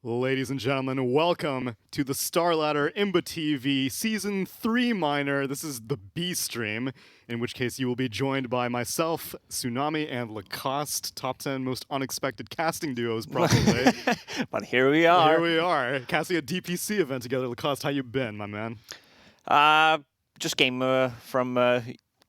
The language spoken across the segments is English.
Ladies and gentlemen, welcome to the StarLadder ImbaTV Season 3 minor. This is the B stream, in which case you will be joined by myself, Tsunami, and Lacoste, top 10 most unexpected casting duos, probably. But here we are. Here we are, casting a DPC event together. Lacoste, how you been, my man? Just came from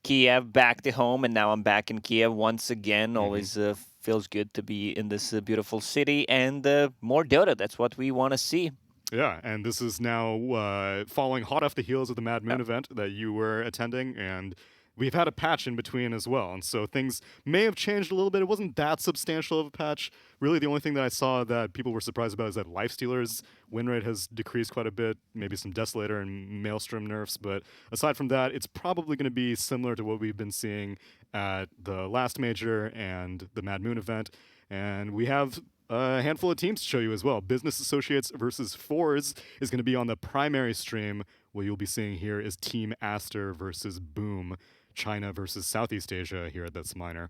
Kyiv back to home, and now I'm back in Kyiv once again. Always feels good to be in this beautiful city, and more Dota. That's what we want to see. Yeah, and this is now following hot off the heels of the Mad Moon event that you were attending, and we've had a patch in between as well, and so things may have changed a little bit. It wasn't that substantial of a patch. Really, the only thing that I saw that people were surprised about is that Lifestealer's win rate has decreased quite a bit, maybe some Desolator and Maelstrom nerfs, but aside from that, it's probably going to be similar to what we've been seeing at the last major and the Mad Moon event, and we have a handful of teams to show you as well. Business Associates versus forZe is going to be on the primary stream. What you'll be seeing here is Team Aster versus BOOM, China versus Southeast Asia here at this minor.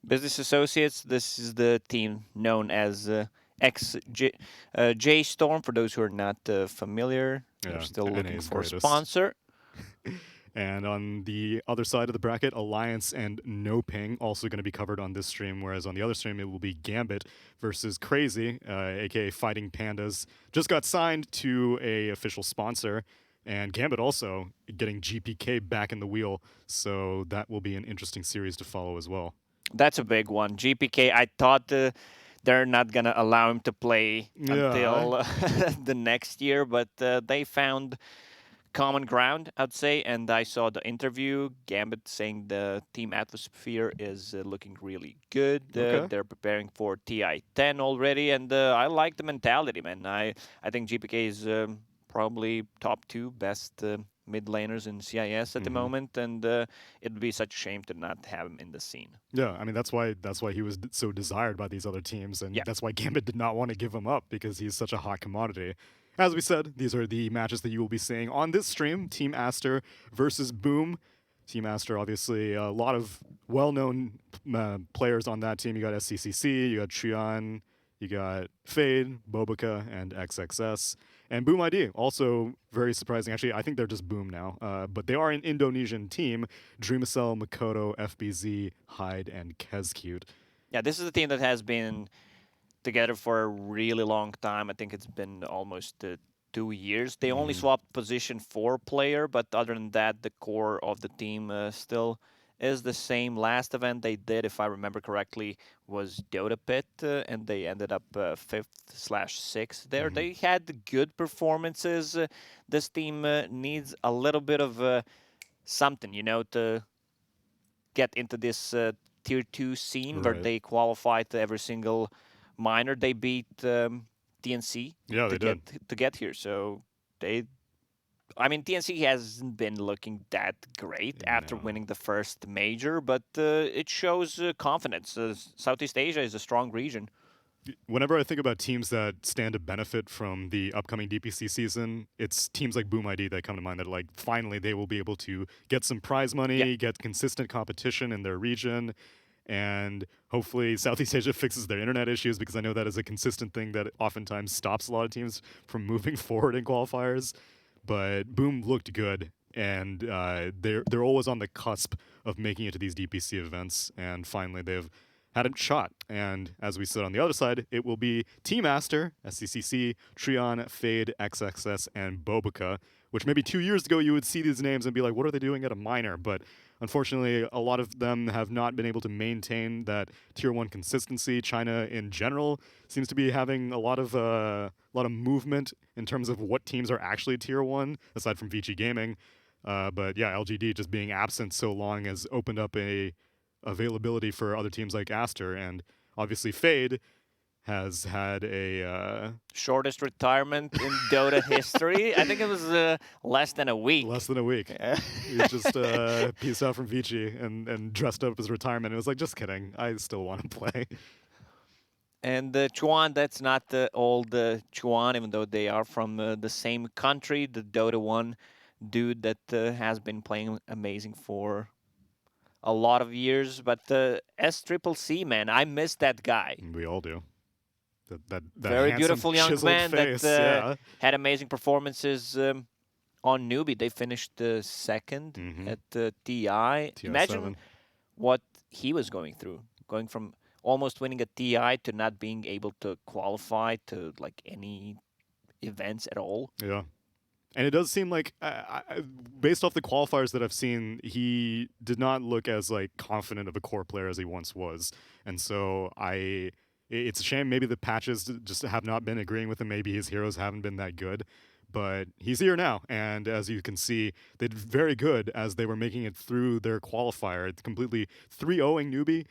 Business Associates, this is the team known as J-Storm, for those who are not familiar. Yeah, They're still looking NA's for greatest. a sponsor. And on the other side of the bracket, Alliance and No Ping also going to be covered on this stream, whereas on the other stream it will be Gambit versus Crazy, aka Fighting Pandas. Just got signed to a official sponsor, and Gambit also getting GPK back in the wheel, so that will be an interesting series to follow as well. That's a big one. GPK, I thought they're not going to allow him to play until the next year, but they found common ground, I'd say, and I saw the interview, Gambit saying the team atmosphere is looking really good. Okay. They're preparing for TI-10 already, and I like the mentality, man. I think GPK is probably top 2 best mid laners in CIS at the moment, and it'd be such a shame to not have him in the scene. Yeah, I mean that's why he was so desired by these other teams, and that's why Gambit did not want to give him up, because he's such a hot commodity. As we said, these are the matches that you will be seeing on this stream. Team Aster versus BOOM. Team Aster, obviously, a lot of well-known players on that team. You got Sccc, you got ChYuan, you got Fade, BoBoKa, and XXS. And BOOM ID, also very surprising. Actually, I think they're just BOOM now. But they are an Indonesian team. Dreamocel, Mikoto, FBZ, Hyde, and Khezcute. Yeah, this is a team that has been together for a really long time. I think it's been almost 2 years. They only swapped position for player, but other than that, the core of the team still is the same. Last event they did, if I remember correctly, was Dota Pit, and they ended up 5th/6th there. They had good performances. This team needs a little bit of something, you know, to get into this tier 2 scene where they qualify to every single minor. They beat TNC to get here, so I mean, TNC hasn't been looking that great after winning the first major, but it shows confidence. Southeast Asia is a strong region. Whenever I think about teams that stand to benefit from the upcoming DPC season, it's teams like BOOM ID that come to mind, that like finally they will be able to get some prize money, get consistent competition in their region, and hopefully Southeast Asia fixes their internet issues, because I know that is a consistent thing that oftentimes stops a lot of teams from moving forward in qualifiers. But BOOM looked good, and they're always on the cusp of making it to these DPC events, and finally they've had a shot. And as we said on the other side, it will be Team Aster, Sccc, ChYuan, Fade, XXS, and BoBoKa, which maybe 2 years ago you would see these names and be like, what are they doing at a minor? But unfortunately, a lot of them have not been able to maintain that tier 1 consistency. China in general seems to be having a lot of movement in terms of what teams are actually tier 1, aside from Vici Gaming. But yeah, LGD just being absent so long has opened up a availability for other teams like Aster, and obviously Fade has had a shortest retirement in Dota history. I think it was less than a week. Less than a week. He just peaced out from Vici and dressed up his retirement. It was like, just kidding. I still want to play. And ChYuan, that's not the old ChYuan, even though they are from the same country. The Dota 1 dude that has been playing amazing for a lot of years. But the SCCC, man, I miss that guy. We all do. That Very handsome, beautiful young chiseled man face. that had amazing performances on newbie. They finished second at the TI. Imagine TI7. what he was going through, going from almost winning a TI to not being able to qualify to like any events at all. Yeah. And it does seem like, based off the qualifiers that I've seen, he did not look as like confident of a core player as he once was. And so it's a shame. Maybe the patches just have not been agreeing with him. Maybe his heroes haven't been that good. But he's here now, and as you can see, they did very good as they were making it through their qualifier. It's completely 3-0ing newbie.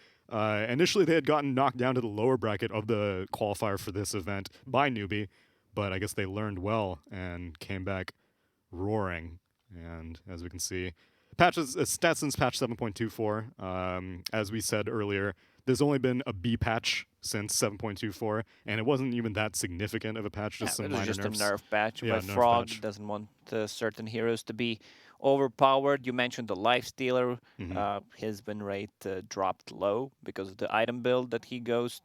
Initially, they had gotten knocked down to the lower bracket of the qualifier for this event by newbie, but I guess they learned well and came back roaring. And as we can see, patches stats since patch 7.24. As we said earlier, there's only been a B patch since 7.24, and it wasn't even that significant of a patch, just some it was minor just nerfs. a nerf patch. Yeah, But nerf Frog patch. doesn't want certain heroes to be overpowered. You mentioned the Life Stealer. His win rate dropped low because of the item build that he goes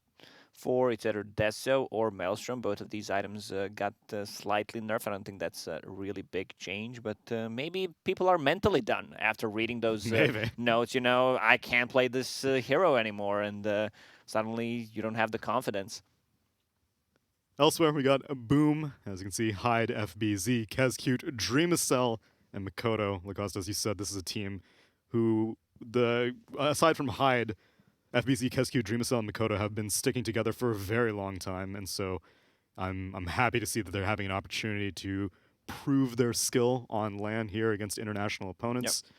for. It's either Deso or Maelstrom. Both of these items got slightly nerfed. I don't think that's a really big change, but maybe people are mentally done after reading those notes. You know, I can't play this hero anymore, and suddenly you don't have the confidence. Elsewhere, we got a BOOM, as you can see, Hyde, FBZ, Khezcute, Dreamocel, and Mikoto. Lacoste, as you said, this is a team who, aside from Hyde, FBZ, Khezcute, Dreamocel, and Mikoto have been sticking together for a very long time, and so I'm happy to see that they're having an opportunity to prove their skill on LAN here against international opponents. Yep.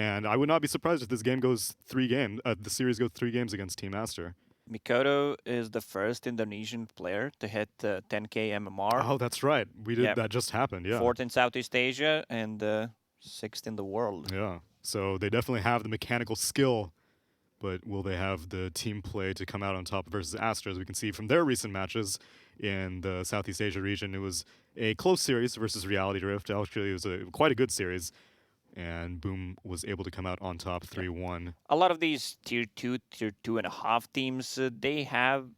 And I would not be surprised if this game goes 3 games. The series goes 3 games against Team Aster. Mikoto is the first Indonesian player to hit 10k MMR. Oh, that's right. That just happened, yeah. 4th in Southeast Asia and 6th in the world. Yeah. So they definitely have the mechanical skill, but will they have the team play to come out on top versus Aster? As we can see from their recent matches in the Southeast Asia region, it was a close series versus Reality Drift. Actually, it was quite a good series. And BOOM was able to come out on top 3-1. A lot of these tier 2, tier 2.5 teams, they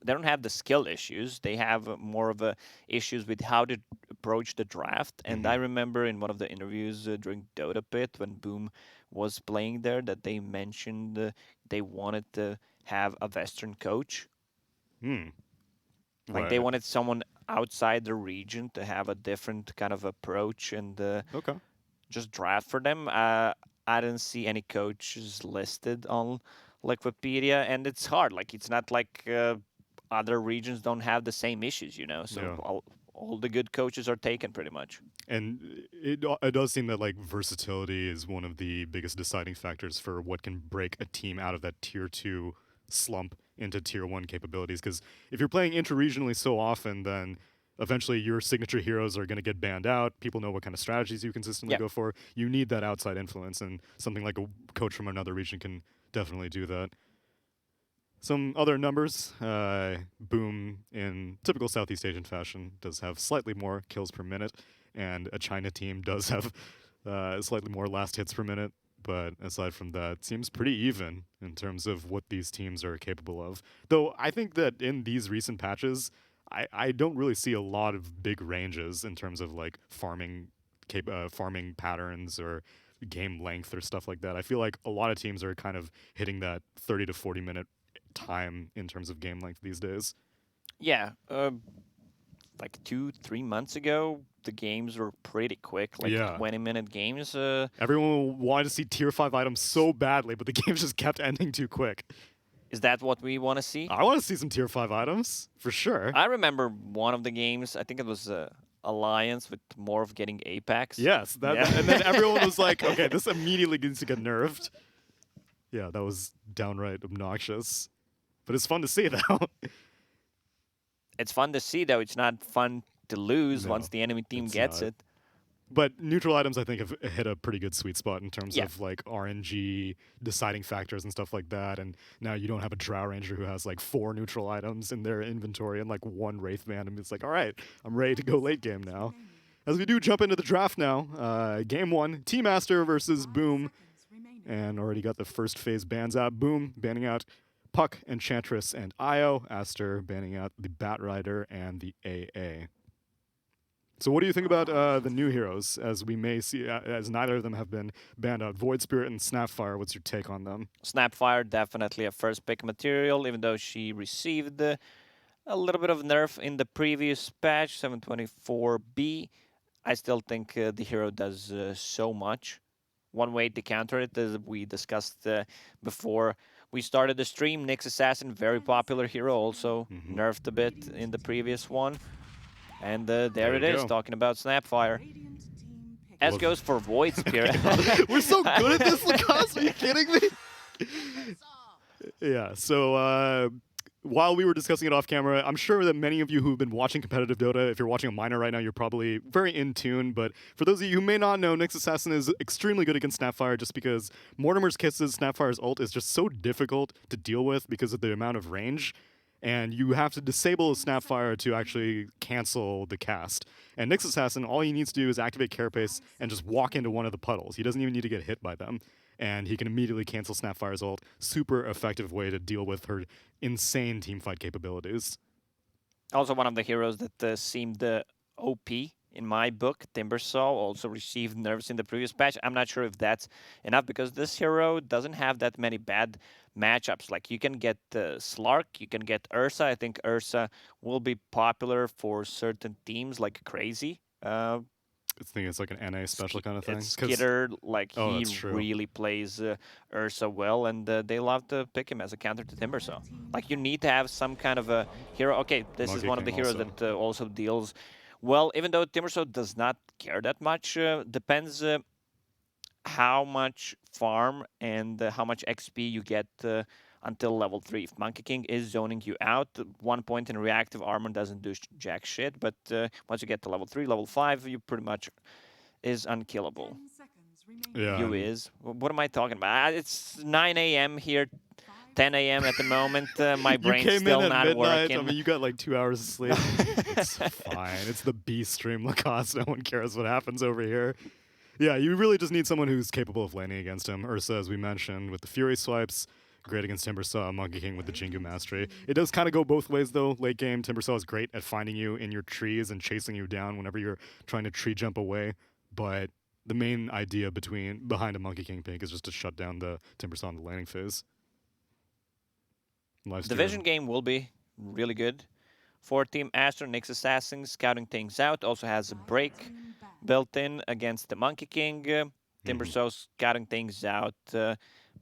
don't have the skill issues. They have more of issues with how to approach the draft. And I remember in one of the interviews during Dota Pit when BOOM was playing there that they mentioned they wanted to have a Western coach. Like they wanted someone outside the region to have a different kind of approach and just draft for them. I didn't see any coaches listed on Wikipedia, and it's hard. Like it's not like other regions don't have the same issues, you know. So all the good coaches are taken pretty much. And it does seem that like versatility is one of the biggest deciding factors for what can break a team out of that tier 2 slump into tier 1 capabilities. Because if you're playing interregionally so often, then eventually your signature heroes are going to get banned out. People know what kind of strategies you consistently go for. You need that outside influence, and something like a coach from another region can definitely do that. Some other numbers. BOOM, in typical Southeast Asian fashion, does have slightly more kills per minute, and a China team does have slightly more last hits per minute. But aside from that, seems pretty even in terms of what these teams are capable of. Though I think that in these recent patches, I don't really see a lot of big ranges in terms of like farming patterns or game length or stuff like that. I feel like a lot of teams are kind of hitting that 30 to 40 minute time in terms of game length these days. Yeah, like 2-3 months ago, the games were pretty quick, like 20-minute games. Everyone wanted to see tier 5 items so badly, but the games just kept ending too quick. Is that what we want to see? I want to see some tier 5 items, for sure. I remember one of the games, I think it was Alliance with Morph getting Apex. Yes, and then everyone was like, okay, this immediately needs to get nerfed. Yeah, that was downright obnoxious. But it's fun to see, though. It's fun to see, though. It's not fun to lose once the enemy team gets it. But neutral items, I think, have hit a pretty good sweet spot in terms of like RNG, deciding factors and stuff like that. And now you don't have a Drow Ranger who has like 4 neutral items in their inventory and like 1 Wraithman. And it's like, all right, I'm ready to go late game now. As we do jump into the draft now, game 1, Team Aster versus BOOM. And already got the first phase bans out. BOOM banning out Puck, Enchantress, and Io. Aster banning out the Batrider and the AA. So what do you think about the new heroes, as we may see, as neither of them have been banned out? Void Spirit and Snapfire, what's your take on them? Snapfire, definitely a first pick material, even though she received a little bit of nerf in the previous patch, 724B. I still think the hero does so much. One way to counter it, as we discussed before we started the stream, Nyx Assassin, very popular hero, also nerfed a bit in the previous one. And there it is, talking about Snapfire. S goes for Void Spirit. We're so good at this, Lacoste, are you kidding me? Yeah, so while we were discussing it off camera, I'm sure that many of you who've been watching competitive Dota, if you're watching a minor right now, you're probably very in tune. But for those of you who may not know, Nyx Assassin is extremely good against Snapfire just because Mortimer's Kisses, Snapfire's ult, is just so difficult to deal with because of the amount of range. And you have to disable Snapfire to actually cancel the cast. And Nyx Assassin, all he needs to do is activate Carapace and just walk into one of the puddles. He doesn't even need to get hit by them. And he can immediately cancel Snapfire's ult. Super effective way to deal with her insane teamfight capabilities. Also one of the heroes that seemed OP in my book, Timbersaw, also received nerfs in the previous patch. I'm not sure if that's enough because this hero doesn't have that many bad matchups. Like you can get Slark, you can get Ursa. I think Ursa will be popular for certain teams like Crazy. I think it's like an NA special kind of thing. It's Skiter, like he true. really plays Ursa well, and they love to pick him as a counter to Timbersaw. Like you need to have some kind of a hero. Okay, this is one of the heroes that also deals well, even though Timbersaw does not care that much. Depends how much farm and how much XP you get until level 3. If Monkey King is zoning you out, 1 point in reactive armor doesn't do jack shit, but once you get to level 3, level 5, you pretty much is unkillable. Yeah. You is. What am I talking about? It's 9 a.m. here, 10 a.m. at the moment. My brain's still not midnight. working. I mean, you got like 2 hours of sleep. It's fine. It's the B stream, Lacoste. No one cares what happens over here. Yeah, you really just need someone who's capable of laning against him. Ursa, as we mentioned, with the Fury swipes, great against Timbersaw, Monkey King with the Jingu Mastery. It does kind of go both ways, though. Late game, Timbersaw is great at finding you in your trees and chasing you down whenever you're trying to tree jump away. But the main idea behind a Monkey King pick is just to shut down the Timbersaw in the laning phase. The Vision game will be really good for Team Aster. Nyx Assassin scouting things out. Also has a break built in against the Monkey King. Timbersaw scouting things out,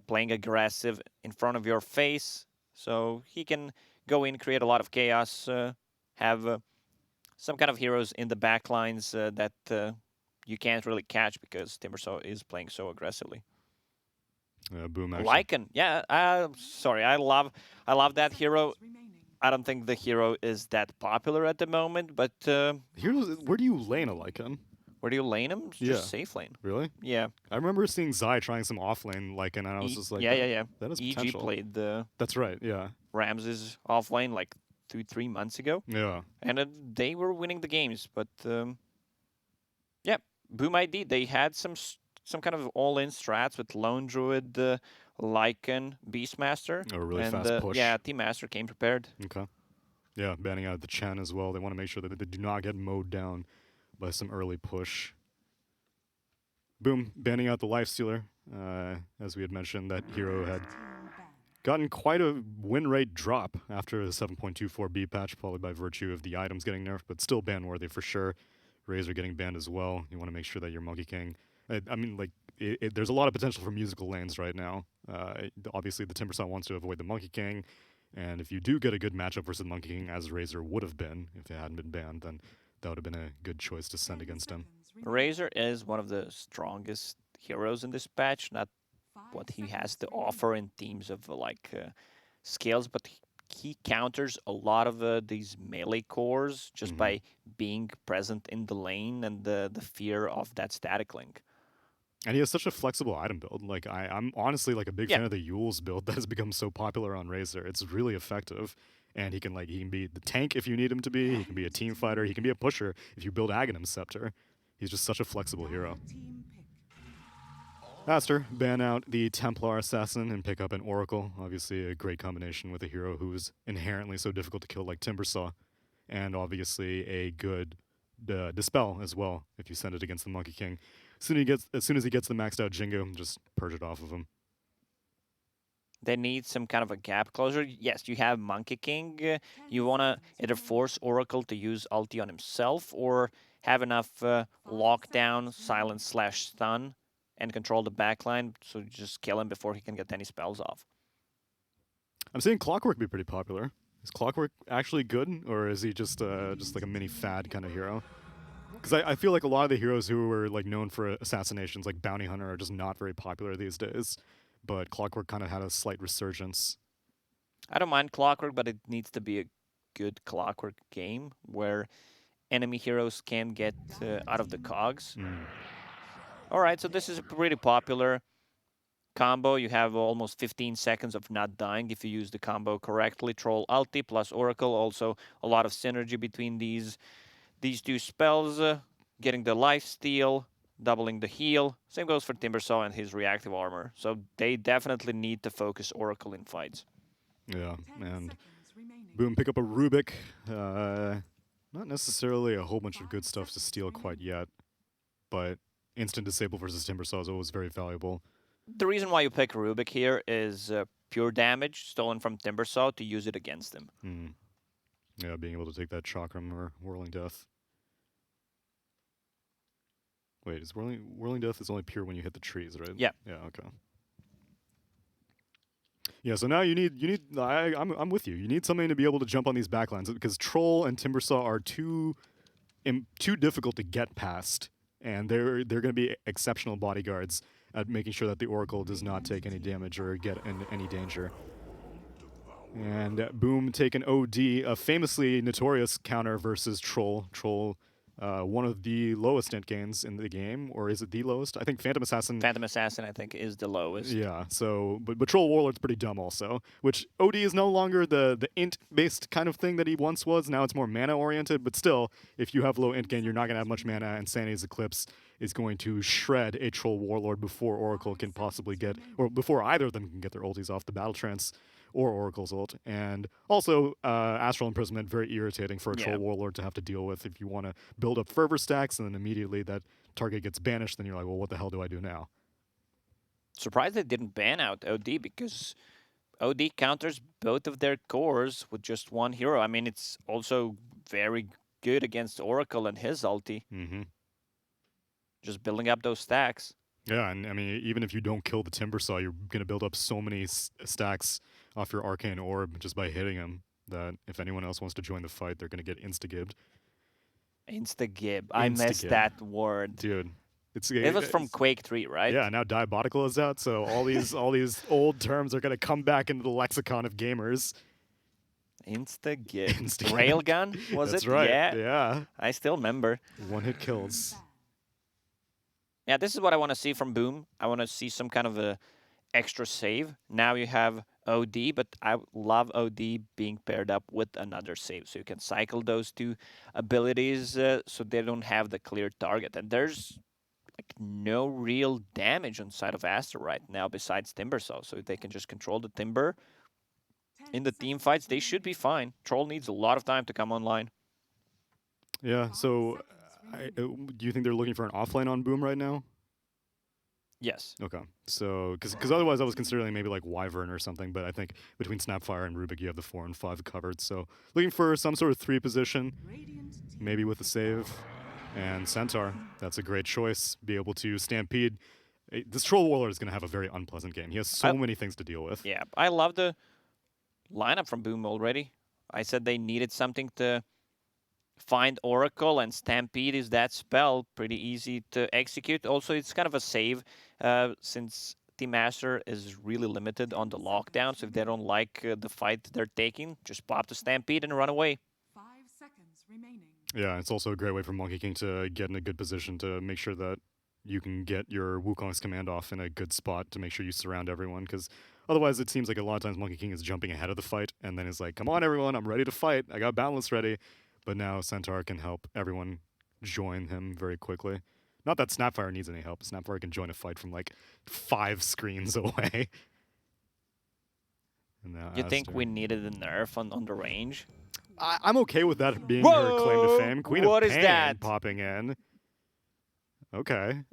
playing aggressive in front of your face. So he can go in, create a lot of chaos, have some kind of heroes in the backlines that you can't really catch because Timbersaw is playing so aggressively. Boom, LaNm, yeah. Sorry, I love that hero. I don't think the hero is that popular at the moment, but where do you lane a LaNm? Where do you lane him? Just safe lane. Really? Yeah. I remember seeing Zai trying some off lane LaNm, and I was just like, yeah. That is EG potential. played the. That's right. Yeah. Ramses off lane like 3 months ago. Yeah. And they were winning the games, but yeah, Boom ID, they had some kind of all-in strats with Lone Druid, Lycan, Beastmaster. A really fast push. Yeah, Team Master came prepared. Okay. Yeah, banning out the Chen as well. They want to make sure that they do not get mowed down by some early push. Boom, banning out the Lifestealer. As we had mentioned, that hero had gotten quite a win rate drop after the 7.24B patch, probably by virtue of the items getting nerfed, but still ban-worthy for sure. Razor getting banned as well. You want to make sure that your Monkey King... I mean, like, there's a lot of potential for musical lanes right now. Obviously, the Timbersaw wants to avoid the Monkey King, and if you do get a good matchup versus Monkey King, as Razor would have been if it hadn't been banned, then that would have been a good choice to send against him. Razor is one of the strongest heroes in this patch, not what he has to offer in teams of skills, but he counters a lot of these melee cores just by being present in the lane and the fear of that static link. And he has such a flexible item build. Like I'm honestly like a big fan of the Yule's build that has become so popular on Razor. It's really effective. And he can be the tank if you need him to be. He can be a team fighter. He can be a pusher if you build Aghanim's Scepter. He's just such a flexible hero. Aster, ban out the Templar Assassin and pick up an Oracle. Obviously a great combination with a hero who's inherently so difficult to kill like Timbersaw. And obviously a good Dispel as well if you send it against the Monkey King. As soon as he gets the maxed out Jingo, just purge it off of him. They need some kind of a gap closer. Yes, you have Monkey King. You want to either force Oracle to use ulti on himself or have enough lockdown, silence / stun, and control the backline, so just kill him before he can get any spells off. I'm seeing Clockwork be pretty popular. Is Clockwork actually good, or is he just like a mini fad kind of hero? Because I feel like a lot of the heroes who were like known for assassinations, like Bounty Hunter, are just not very popular these days. But Clockwork kind of had a slight resurgence. I don't mind Clockwork, but it needs to be a good Clockwork game where enemy heroes can get out of the cogs. All right, so this is a pretty popular combo. You have almost 15 seconds of not dying if you use the combo correctly. Troll ulti plus Oracle, also a lot of synergy between these two spells. Getting the lifesteal, doubling the heal. Same goes for Timbersaw and his reactive armor. So they definitely need to focus Oracle in fights. Yeah, and Boom, pick up a Rubik. Not necessarily a whole bunch of good stuff to steal quite yet, but instant disable versus Timbersaw is always very valuable. The reason why you pick Rubik here is pure damage stolen from Timbersaw to use it against him. Yeah, being able to take that Chakram or Whirling Death. Wait, is Whirling Death is only pure when you hit the trees, right? Yeah. Yeah, okay. Yeah, so now you need I'm with you. You need something to be able to jump on these backlines because Troll and Timbersaw are too difficult to get past, and they're going to be exceptional bodyguards at making sure that the Oracle does not take any damage or get in any danger. And Boom take an OD, a famously notorious counter versus Troll. Troll, one of the lowest int gains in the game, or is it the lowest? I think Phantom Assassin. Phantom Assassin, I think, is the lowest. Yeah. So, but Troll Warlord's pretty dumb also. Which OD is no longer the int based kind of thing that he once was. Now it's more mana oriented. But still, if you have low int gain, you're not gonna have much mana. And Sanity's Eclipse is going to shred a Troll Warlord before Oracle can possibly get, or before either of them can get their ultis off the battle trance or Oracle's ult. And also, Astral Imprisonment, very irritating for a Troll Warlord to have to deal with if you want to build up fervor stacks and then immediately that target gets banished, then you're like, well, what the hell do I do now? Surprised they didn't ban out OD because OD counters both of their cores with just one hero. I mean, it's also very good against Oracle and his ulti. Just building up those stacks. Yeah, and I mean, even if you don't kill the Timbersaw, you're going to build up so many stacks off your Arcane Orb just by hitting him that if anyone else wants to join the fight, they're going to get insta-gibbed. Insta-gib. I missed that word. Dude. It was from Quake 3, right? Yeah, now Diabolical is out, so all these old terms are going to come back into the lexicon of gamers. Insta-gib. Railgun, was That's it? Right. Yeah. I still remember. One-hit kills. Yeah, this is what I want to see from Boom. I want to see some kind of a extra save. Now you have OD, but I love OD being paired up with another save. So you can cycle those two abilities so they don't have the clear target. And there's like no real damage on side of Aster right now besides Timbersaw. So if they can just control the Timber in the team fights, they should be fine. Troll needs a lot of time to come online. Yeah, so do you think they're looking for an offlane on Boom right now? Yes. Okay. So, because otherwise I was considering maybe like Wyvern or something, but I think between Snapfire and Rubik you have the 4 and 5 covered. So, looking for some sort of 3 position, maybe with a save. And Centaur, that's a great choice. Be able to Stampede. This Troll Warlord is going to have a very unpleasant game. He has so many things to deal with. Yeah, I love the lineup from Boom already. I said they needed something to find Oracle, and Stampede is that spell. Pretty easy to execute. Also, it's kind of a save since Team Aster is really limited on the lockdown. So if they don't like the fight they're taking, just pop the Stampede and run away. 5 seconds remaining. Yeah, it's also a great way for Monkey King to get in a good position to make sure that you can get your Wukong's command off in a good spot to make sure you surround everyone, because otherwise it seems like a lot of times Monkey King is jumping ahead of the fight and then is like, come on everyone, I'm ready to fight, I got balance ready. But now Centaur can help everyone join him very quickly. Not that Snapfire needs any help. Snapfire can join a fight from like 5 screens away. And now You think Aster. we needed a nerf on the range? I'm okay with that being her claim to fame. Queen What of is Pain that? popping in. Okay,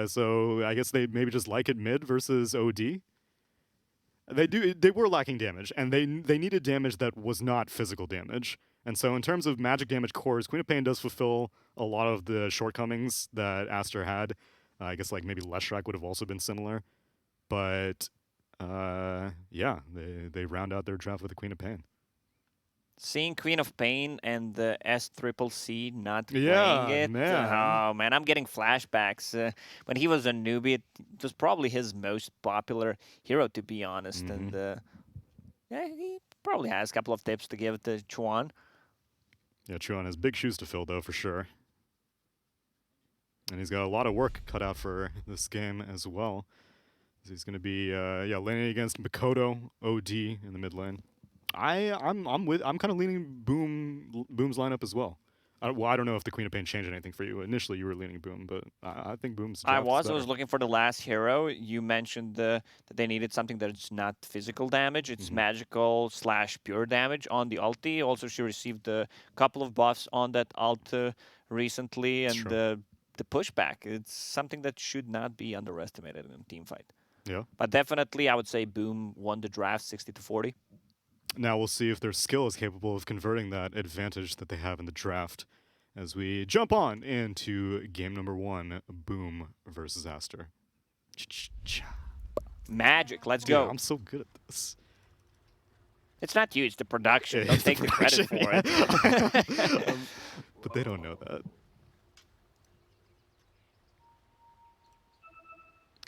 so I guess they maybe just like it mid versus OD. They were lacking damage, and they needed damage that was not physical damage. And so in terms of magic damage cores, Queen of Pain does fulfill a lot of the shortcomings that Aster had. I guess like maybe Leshrac would have also been similar. But yeah, they round out their draft with the Queen of Pain. Seeing Queen of Pain and the SCCC not Yeah, playing it, man. oh man, I'm getting flashbacks. When he was a newbie, it was probably his most popular hero, to be honest. And yeah, he probably has a couple of tips to give to ChYuan. Yeah, ChYuan has big shoes to fill, though, for sure. And he's got a lot of work cut out for this game as well. He's going to be laning against Mikoto, OD in the mid lane. I'm kind of leaning Boom's lineup as well. I don't know if the Queen of Pain changed anything for you. Initially, you were leaning Boom, but I think Boom's. I was looking for the last hero. You mentioned that they needed something that's not physical damage. It's magical / pure damage on the ulti. Also, she received a couple of buffs on that ult recently, and the pushback. It's something that should not be underestimated in a team fight. Yeah. But definitely, I would say Boom won the draft 60-40. Now we'll see if their skill is capable of converting that advantage that they have in the draft as we jump on into game number 1, Boom versus Aster. Magic, let's Dude, go. I'm so good at this. It's not you, it's the production. Don't take the credit for it. But they don't know that.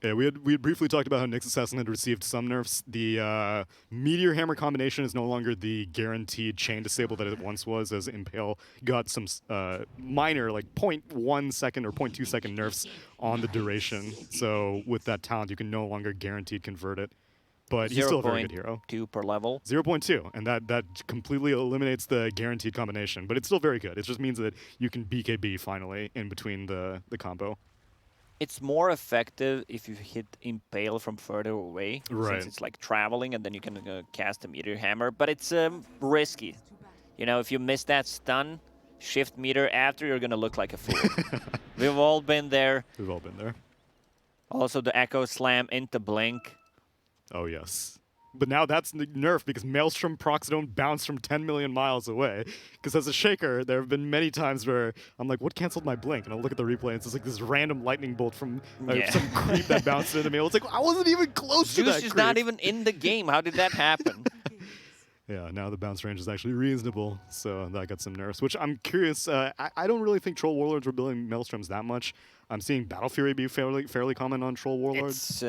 Yeah, we had briefly talked about how Nyx Assassin had received some nerfs. The Meteor Hammer combination is no longer the guaranteed chain disable that it once was, as Impale got some minor, like 0.1 second or 0.2 second nerfs on the duration. So with that talent, you can no longer guaranteed convert it. But he's still a very good hero. 0.2 per level. 0.2, and that completely eliminates the guaranteed combination. But it's still very good. It just means that you can BKB finally in between the combo. It's more effective if you hit Impale from further away, since it's like traveling, and then you can cast a Meteor Hammer. But it's risky. You know, if you miss that stun, shift meter after, you're gonna look like a fool. We've all been there. We've all been there. Also, the Echo Slam into Blink. Oh yes. But now that's nerfed because Maelstrom procs don't bounce from 10 million miles away. Because as a Shaker, there have been many times where I'm like, what canceled my blink? And I'll look at the replay and it's just like this random lightning bolt from some creep that bounced into me. I was like, I wasn't even close to that Zeus is not even in the game. How did that happen? Yeah, now the bounce range is actually reasonable. So that got some nerfs, which I'm curious. I don't really think Troll Warlords were building Maelstroms that much. I'm seeing Battle Fury be fairly common on Troll Warlords.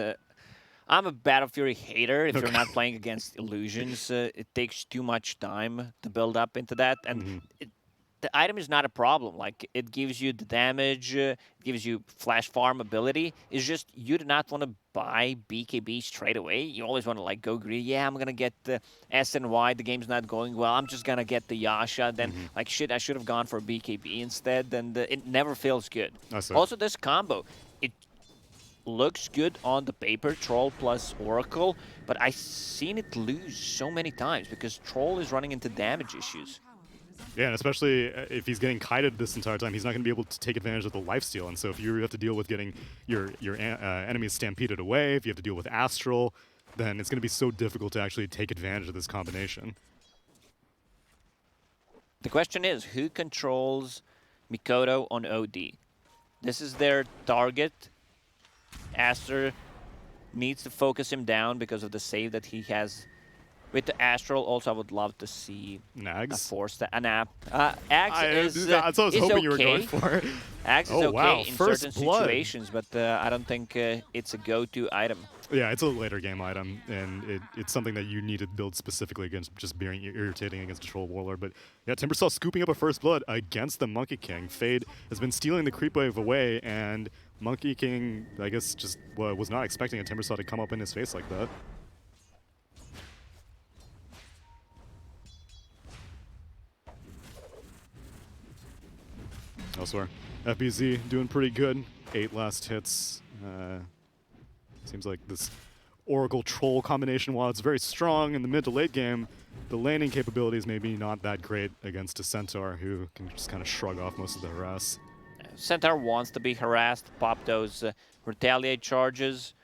I'm a Battle Fury hater. If you're not playing against illusions, it takes too much time to build up into that. And the item is not a problem. Like, it gives you the damage, it gives you flash farm ability. It's just you do not want to buy BKB straight away. You always want to, like, go greedy. Yeah, I'm going to get the S and Y. The game's not going well. I'm just going to get the Yasha. Then, like, shit, I should have gone for BKB instead. And it never feels good. Also, this combo, it looks good on the paper, Troll plus Oracle, but I've seen it lose so many times because Troll is running into damage issues. Yeah, and especially if he's getting kited this entire time, he's not going to be able to take advantage of the lifesteal. And so if you have to deal with getting your enemies stampeded away, if you have to deal with Astral, then it's going to be so difficult to actually take advantage of this combination. The question is, who controls Mikoto on OD? This is their target. Aster needs to focus him down because of the save that he has with the Astral. Also, I would love to see Nags? a force that an app. Axe is that's what I was hoping okay. you were going for. Axe is okay in First certain blood. situations, but I don't think it's a go-to item. Yeah, it's a later game item, and it's something that you need to build specifically against just being irritating against a Troll Warlord. But yeah, Timbersaw scooping up a first blood against the Monkey King. Fade has been stealing the creep wave away, and Monkey King, I guess, just was not expecting a Timbersaw to come up in his face like that. Elsewhere, FBZ doing pretty good. 8 last hits. Seems like this Oracle Troll combination, while it's very strong in the mid to late game, the laning capabilities maybe not that great against a Centaur who can just kind of shrug off most of the harass. Centaur wants to be harassed, pop those retaliate charges.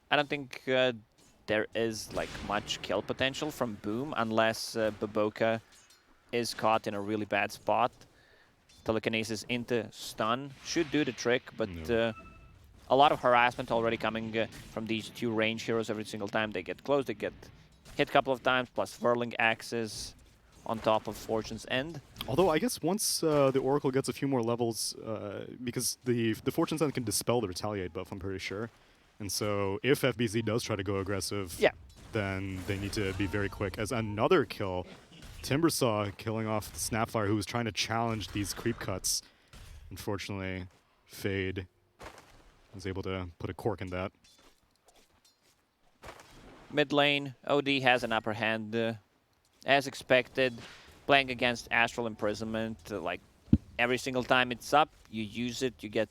I don't think there is like much kill potential from Boom unless BoBoKa is caught in a really bad spot. Telekinesis into stun should do the trick, but a lot of harassment already coming from these two range heroes every single time they get close. They get hit a couple of times, plus whirling axes on top of Fortune's End. Although I guess once the Oracle gets a few more levels, because the Fortune's End can dispel the retaliate buff, I'm pretty sure. And so if FBZ does try to go aggressive, then they need to be very quick. As another kill, Timbersaw killing off the Snapfire, who was trying to challenge these creep cuts. Unfortunately, Fade was able to put a cork in that. Mid lane, OD has an upper hand, as expected, playing against Astral Imprisonment. Like every single time it's up, you use it, you get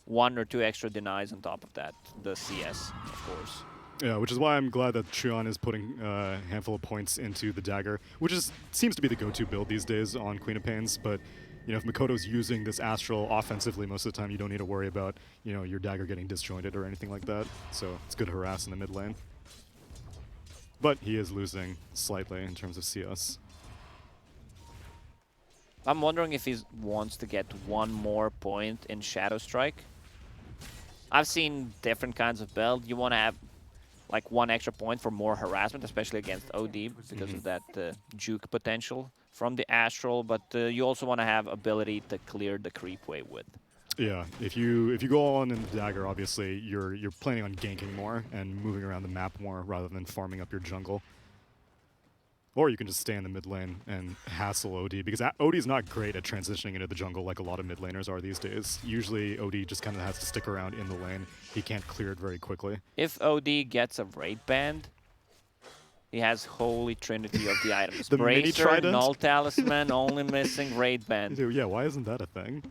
1 or 2 extra denies on top of that, the CS, of course. Yeah, which is why I'm glad that ChYuan is putting a handful of points into the dagger, which seems to be the go-to build these days on Queen of Pains. But you know, if Mikoto's using this Astral offensively most of the time, you don't need to worry about your dagger getting disjointed or anything like that. So it's good harass in the mid lane. But he is losing slightly in terms of CS. I'm wondering if he wants to get 1 more point in Shadow Strike. I've seen different kinds of build. You want to have like 1 extra point for more harassment, especially against OD because of that juke potential from the Astral, but you also want to have ability to clear the creep wave with. Yeah, if you go on in the dagger, obviously you're planning on ganking more and moving around the map more rather than farming up your jungle. Or you can just stay in the mid lane and hassle OD, because OD's not great at transitioning into the jungle like a lot of mid laners are these days. Usually OD just kind of has to stick around in the lane. He can't clear it very quickly. If OD gets a raid band, he has holy trinity of the items. The mini Bracer, trident? Null Talisman, only missing raid band. Dude, yeah, why isn't that a thing?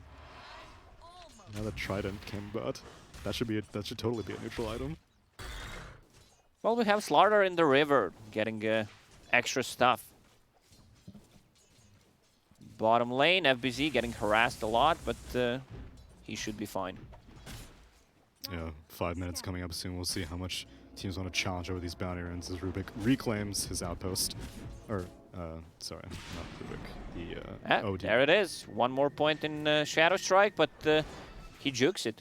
Now that Trident came about, that should totally be a neutral item. Well, we have StarLadder in the river, getting extra stuff. Bottom lane, FBZ getting harassed a lot, but he should be fine. Yeah, 5 minutes coming up soon. We'll see how much teams want to challenge over these bounty runs as Rubik reclaims his outpost. Or, sorry, not Rubik, the OD. There it is. 1 more point in Shadow Strike, but he jukes it.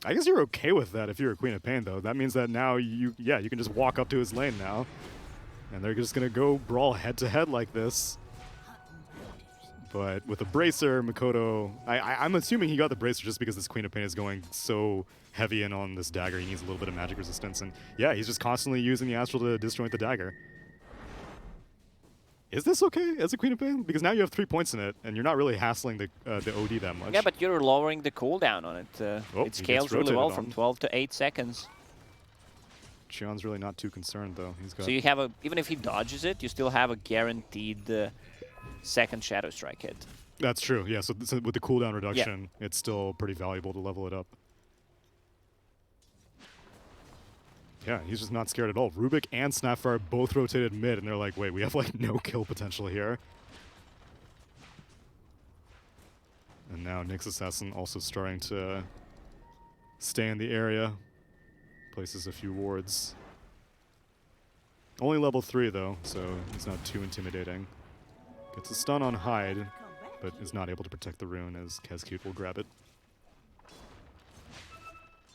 I guess you're okay with that if you're a Queen of Pain, though. That means that now you can just walk up to his lane now. And they're just going to go brawl head-to-head like this. But with a Bracer, Mikoto... I'm assuming he got the Bracer just because this Queen of Pain is going so heavy in on this dagger. He needs a little bit of magic resistance. And yeah, he's just constantly using the Astral to disjoint the dagger. Is this okay as a Queen of Pain? Because now you have 3 points in it, and you're not really hassling the OD that much. Yeah, but you're lowering the cooldown on it. It scales really well from 12 to 8 seconds. ChYuan's really not too concerned, though. He's got... So you have even if he dodges it, you still have a guaranteed second Shadow Strike hit. That's true, yeah. So with the cooldown reduction, it's still pretty valuable to level it up. Yeah, he's just not scared at all. Rubik and Snapfire both rotated mid, and they're like, wait, we have like no kill potential here. And now Nyx Assassin also starting to stay in the area. Places a few wards. Only level 3 though, so he's not too intimidating. Gets a stun on Hyde, but is not able to protect the rune as Khezcute will grab it.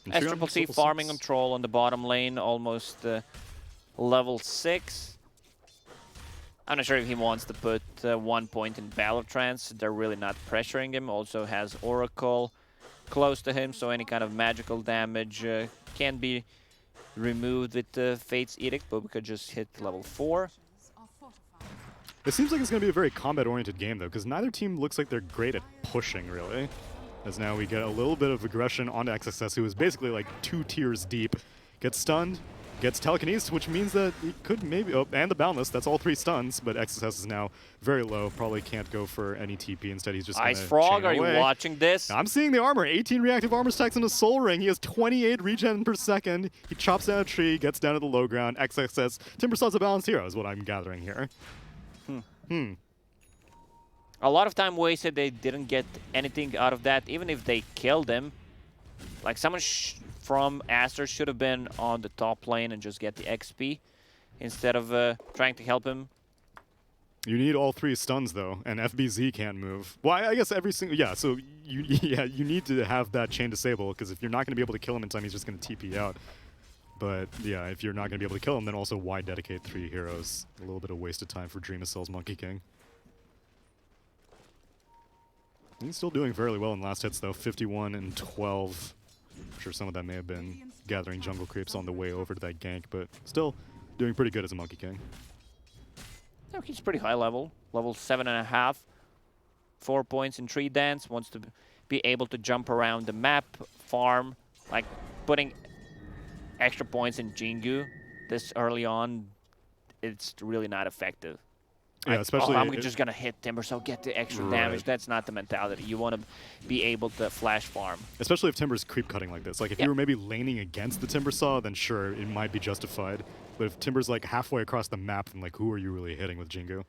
Sccc farming control on the bottom lane, almost level 6. I'm not sure if he wants to put 1 point in Battle Trance. They're really not pressuring him. Also has Oracle close to him, so any kind of magical damage can be removed with Fate's Edict. BoBoKa just hit level 4. It seems like it's going to be a very combat-oriented game, though, because neither team looks like they're great at pushing, really. As now we get a little bit of aggression onto XXS, who is basically like 2 tiers deep. Gets stunned, gets telekinesis, which means that he could maybe... Oh, and the Boundless, that's all 3 stuns, but XSS is now very low, probably can't go for any TP. Instead, he's just Ice Frog, are you watching this? I'm seeing the armor. 18 reactive armor stacks in a Soul Ring. He has 28 regen per second. He chops down a tree, gets down to the low ground. XXS. Timbersaw's a balanced hero is what I'm gathering here. A lot of time wasted, they didn't get anything out of that, even if they killed him. Like, someone from Aster should have been on the top lane and just get the XP instead of trying to help him. You need all 3 stuns, though, and FBZ can't move. Well, I guess every single... Yeah, so you need to have that chain disable, because if you're not going to be able to kill him in time, he's just going to TP out. But, yeah, if you're not going to be able to kill him, then also why dedicate 3 heroes? A little bit of wasted time for Dreamocel's Monkey King. He's still doing fairly well in last hits, though. 51 and 12. I'm sure some of that may have been gathering jungle creeps on the way over to that gank, but still doing pretty good as a Monkey King. No, he's pretty high level. Level 7.5. 4 points in tree dance. Wants to be able to jump around the map, farm. Like, putting extra points in Jingu this early on, it's really not effective. Yeah, especially... I'm just going to hit Timber, so get the extra damage. That's not the mentality. You want to be able to flash farm. Especially if Timber's creep cutting like this. Like, if you were maybe laning against the Timbersaw, then sure, it might be justified. But if Timber's, like, halfway across the map, then, like, who are you really hitting with Jingu?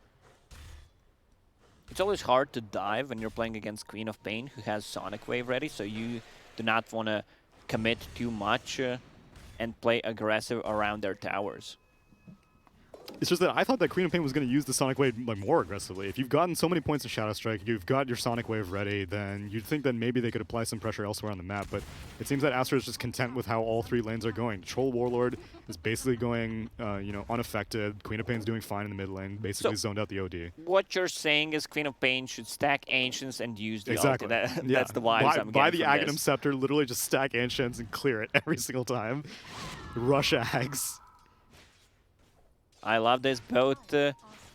It's always hard to dive when you're playing against Queen of Pain, who has Sonic Wave ready, so you do not want to commit too much and play aggressive around their towers. It's just that I thought that Queen of Pain was going to use the Sonic Wave like more aggressively. If you've gotten so many points in Shadow Strike, you've got your Sonic Wave ready, then you'd think that maybe they could apply some pressure elsewhere on the map. But it seems that Aster is just content with how all 3 lanes are going. Troll Warlord is basically going, unaffected. Queen of Pain's doing fine in the mid lane, basically zoned out the OD. What you're saying is Queen of Pain should stack Ancients and use the ulti. That's the vibes I'm getting Buy the from Aghanim this. Scepter, literally just stack Ancients and clear it every single time. Rush Ags. I love this. Both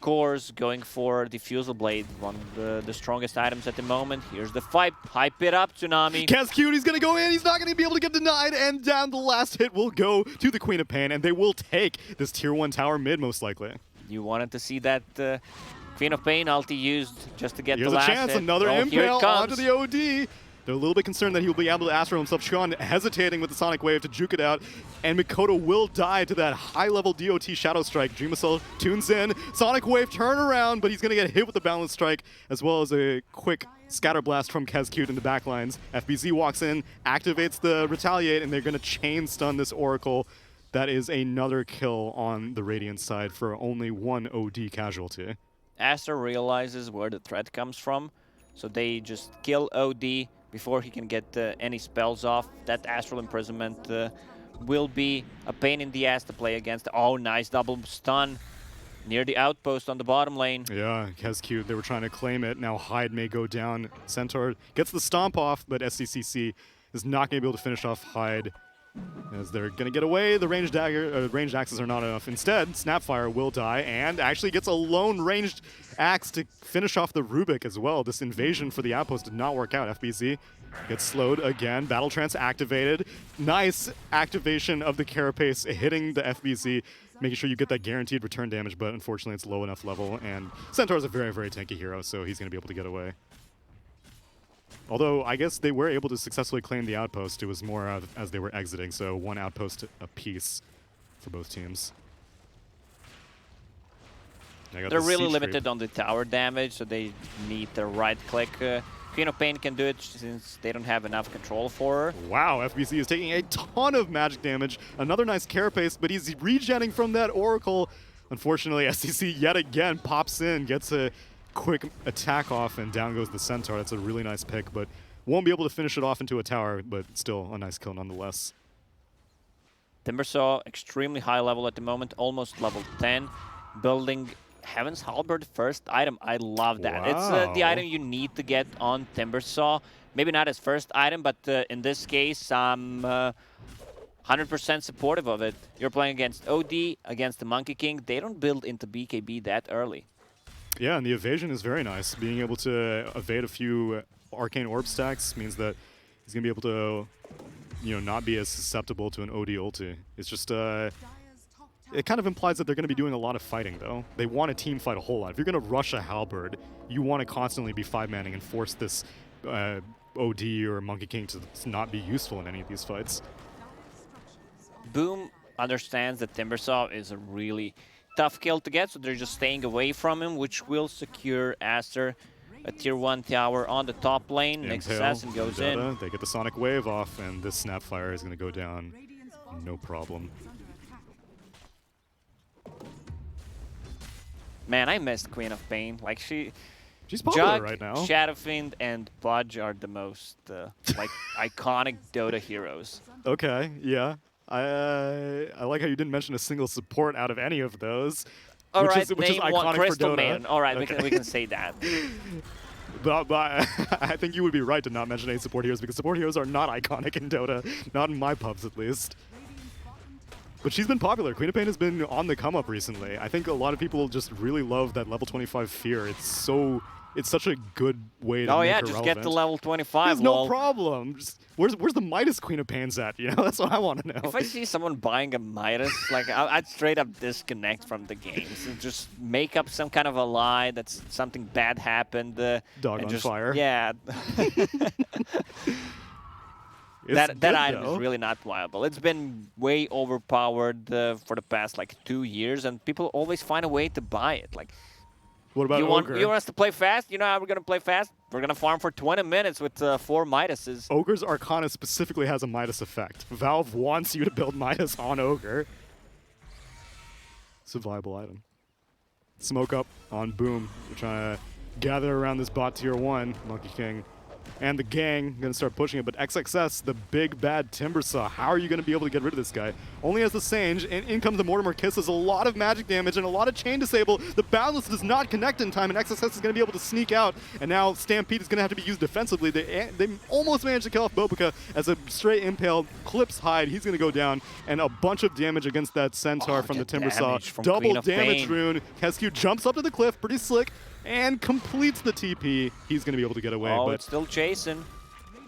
cores going for Diffusal Blade, one of the strongest items at the moment. Here's the fight. Hype it up, Tsunami. Khezcute, he's going to go in. He's not going to be able to get denied. And down the last hit will go to the Queen of Pain. And they will take this tier 1 tower mid, most likely. You wanted to see that Queen of Pain ulti used just to get Here's the last a chance. hit. Another here impale it comes. onto the OD. They're a little bit concerned that he will be able to Astro himself. ChYuan hesitating with the Sonic Wave to juke it out. And Mikoto will die to that high-level DOT Shadow Strike. Dreamocel tunes in. Sonic Wave turn around, but he's going to get hit with the Balance Strike, as well as a quick Scatter Blast from Khezcute in the backlines. FBZ walks in, activates the Retaliate, and they're going to chain stun this Oracle. That is another kill on the Radiant side for only 1 OD casualty. Aster realizes where the threat comes from, so they just kill OD before he can get any spells off. That Astral Imprisonment will be a pain in the ass to play against. Oh, nice double stun near the outpost on the bottom lane. Yeah, Khezcute, they were trying to claim it. Now Hyde may go down. Centaur gets the stomp off, but Sccc is not going to be able to finish off Hyde, as they're going to get away. The ranged axes are not enough. Instead, Snapfire will die and actually gets a lone ranged axe to finish off the Rubik as well. This invasion for the outpost did not work out. FBZ gets slowed again. Battle Trance activated. Nice activation of the Carapace hitting the FBZ, making sure you get that guaranteed return damage, but unfortunately it's low enough level, and Centaur is a very, very tanky hero, so he's going to be able to get away. Although, I guess they were able to successfully claim the outpost. It was more as they were exiting, so 1 outpost apiece for both teams. They're really limited on the tower damage, so they need the right-click. Queen of Pain can do it since they don't have enough control for her. Wow, FBC is taking a ton of magic damage. Another nice Carapace, but he's regenning from that Oracle. Unfortunately, SCC yet again pops in, gets a quick attack off, and down goes the Centaur. That's a really nice pick, but won't be able to finish it off into a tower, but still a nice kill nonetheless. Timbersaw, extremely high level at the moment, almost level 10. Building Heaven's Halberd first item. I love that. Wow. It's the item you need to get on Timbersaw. Maybe not his first item, but in this case, I'm 100% supportive of it. You're playing against OD, against the Monkey King. They don't build into BKB that early. Yeah, and the evasion is very nice. Being able to evade a few Arcane Orb stacks means that he's going to be able to, not be as susceptible to an OD ulti. It's just It kind of implies that they're going to be doing a lot of fighting, though. They want to team fight a whole lot. If you're going to rush a halberd, you want to constantly be 5-manning and force this OD or Monkey King to not be useful in any of these fights. Boom understands that Timbersaw is a really tough kill to get, so they're just staying away from him, which will secure Aster a tier 1 tower on the top lane. Next assassin goes in. They get the Sonic Wave off, and this Snapfire is going to go down. No problem. Man, I missed Queen of Pain. Like she's popular Jug, right now. Shadowfiend, and Pudge are the most like iconic Dota heroes. Okay, yeah. I like how you didn't mention a single support out of any of those. Which is iconic Crystal for Dota. Maiden. All right, okay. we can say that. But I think you would be right to not mention any support heroes because support heroes are not iconic in Dota, not in my pubs at least. But she's been popular. Queen of Pain has been on the come up recently. I think a lot of people just really love that level 25 fear. It's such a good way to make her just relevant. get to level 25. There's no problem. Just, where's the Midas Queen of Pain's at? You know, that's what I want to know. If I see someone buying a Midas, like I'd straight up disconnect from the game. So just make up some kind of a lie that something bad happened. Dog on fire. Yeah. that item is really not viable. It's been way overpowered for the past like 2 years, and people always find a way to buy it. Like, what about Ogre? You want us to play fast? You know how we're gonna play fast? We're gonna farm for 20 minutes with 4 Midases. Ogre's Arcana specifically has a Midas effect. Valve wants you to build Midas on Ogre. It's a viable item. Smoke up on Boom. We're trying to gather around this bot tier 1, Monkey King. And the gang going to start pushing it, but XXS, the big bad Timbersaw, how are you going to be able to get rid of this guy? Only has the Sange, and in comes the Mortimer Kiss. There's a lot of magic damage and a lot of chain disable. The Boundless does not connect in time, and XXS is going to be able to sneak out, and now Stampede is going to have to be used defensively. They almost managed to kill off BoBoKa as a straight impale clips Hyde. He's going to go down, and a bunch of damage against that Centaur from the Timbersaw. Double damage rune. Khezcute jumps up to the cliff, pretty slick, and completes the TP. He's going to be able to get away. But it's still chasing.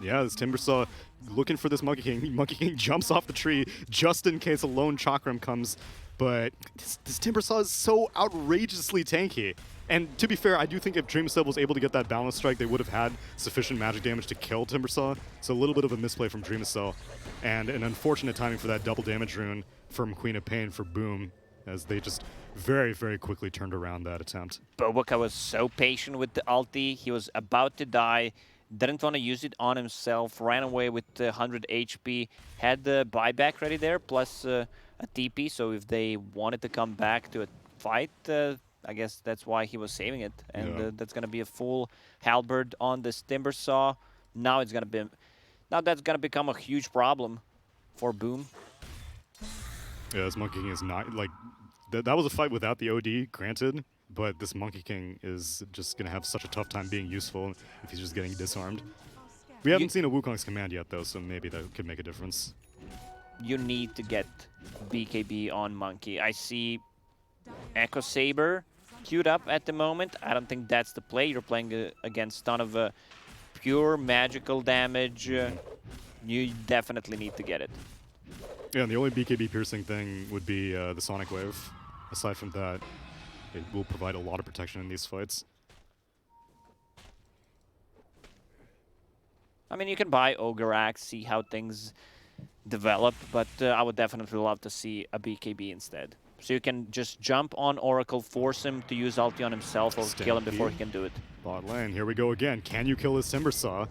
Yeah, this Timbersaw looking for this Monkey King. Monkey King jumps off the tree just in case a lone Chakram comes. But this Timbersaw is so outrageously tanky. And to be fair, I do think if Dreamocel was able to get that balance strike, they would have had sufficient magic damage to kill Timbersaw. So a little bit of a misplay from Dreamocel. And an unfortunate timing for that double damage rune from Queen of Pain for Boom, as they just very, very quickly turned around that attempt. BoBoKa was so patient with the ulti. He was about to die, didn't want to use it on himself, ran away with 100 HP, had the buyback ready there, plus a TP, so if they wanted to come back to a fight, I guess that's why he was saving it. And that's going to be a full halberd on this Timbersaw. Now that's going to become a huge problem for Boom. Yeah, this Monkey King is not, like, that was a fight without the OD, granted, but this Monkey King is just going to have such a tough time being useful if he's just getting disarmed. We haven't seen a Wukong's command yet, though, so maybe that could make a difference. You need to get BKB on Monkey. I see Echo Saber queued up at the moment. I don't think that's the play. You're playing against ton of pure magical damage. You definitely need to get it. Yeah, and the only BKB piercing thing would be the Sonic Wave. Aside from that, it will provide a lot of protection in these fights. I mean, you can buy Ogre Axe, see how things develop, but I would definitely love to see a BKB instead. So you can just jump on Oracle, force him to use ulti on himself, or kill him before he can do it. Bot lane, here we go again. Can you kill this Timbersaw?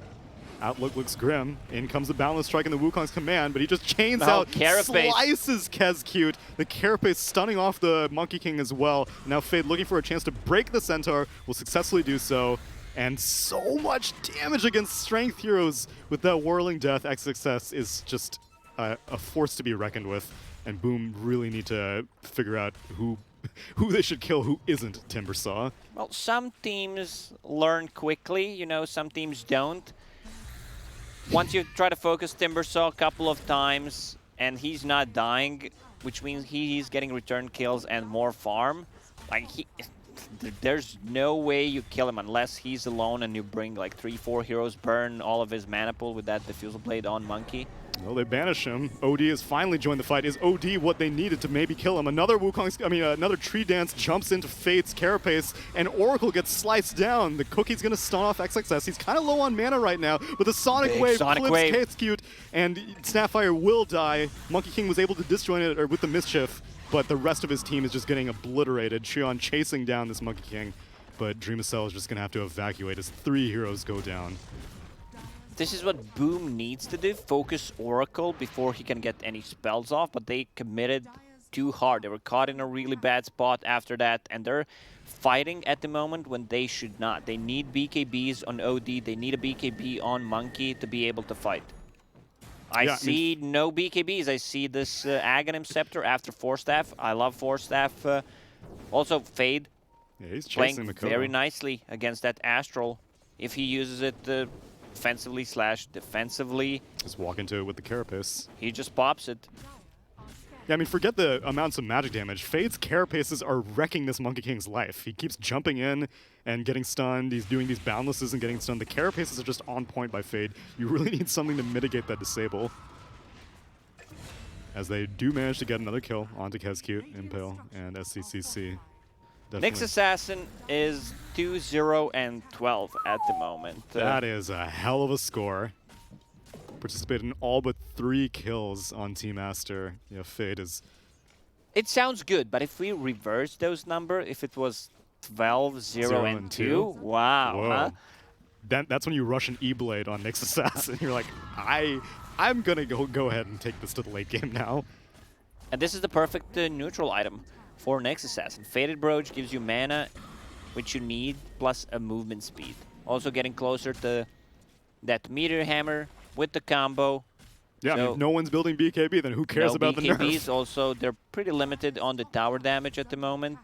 Outlook looks grim. In comes the Boundless Strike in the Wukong's command, but he just chains out, slices Khezcute. The Carapace stunning off the Monkey King as well. Now Fade looking for a chance to break the Centaur, will successfully do so. And so much damage against strength heroes with that Whirling Death. XXS is just a force to be reckoned with. And Boom really need to figure out who they should kill, who isn't Timbersaw. Well, some teams learn quickly, you know, some teams don't. Once you try to focus Timbersaw a couple of times and he's not dying, which means he's getting return kills and more farm, like There's no way you kill him unless he's alone and you bring like 3-4 heroes, burn all of his mana pool with that Diffusal Blade on Monkey. Well, they banish him. OD has finally joined the fight. Is OD what they needed to maybe kill him? Another another Tree Dance jumps into Fate's Carapace, and Oracle gets sliced down. The Cookie's gonna stun off XXS. He's kind of low on mana right now, but the Sonic Wave clips Khezcute, and Snapfire will die. Monkey King was able to disjoin it with the Mischief, but the rest of his team is just getting obliterated. ChYuan chasing down this Monkey King, but Dreamocel is just gonna have to evacuate as 3 heroes go down. This is what Boom needs to do, focus Oracle before he can get any spells off, but they committed too hard. They were caught in a really bad spot after that, and they're fighting at the moment when they should not. They need BKBs on OD, they need a BKB on Monkey to be able to fight. I see no BKBs. I see this Aghanim Scepter after forSe. I love forSe. Also, Fade he's playing chasing Mikoto very nicely against that Astral. If he uses it offensively / defensively. Just walk into it with the Carapace. He just pops it. Yeah, I mean, forget the amounts of magic damage. Fade's Carapaces are wrecking this Monkey King's life. He keeps jumping in and getting stunned. He's doing these boundlesses and getting stunned. The Carapaces are just on point by Fade. You really need something to mitigate that disable. As they do manage to get another kill onto Khezcute, Impale, and Sccc. Nyx Assassin is 2-0-12 at the moment. That is a hell of a score. Participated in all but 3 kills on Team Aster. Yeah, Fade is... It sounds good, but if we reverse those numbers, if it was 12-0-2, wow. Huh? That's when you rush an E-Blade on Nyx Assassin. You're like, I'm gonna go ahead and take this to the late game now. And this is the perfect neutral item for Nyx Assassin. Faded Brooch gives you mana, which you need, plus a movement speed. Also getting closer to that Meteor Hammer with the combo. Yeah, so I mean, if no one's building BKB, then who cares about the nerf? BKBs also, they're pretty limited on the tower damage at the moment.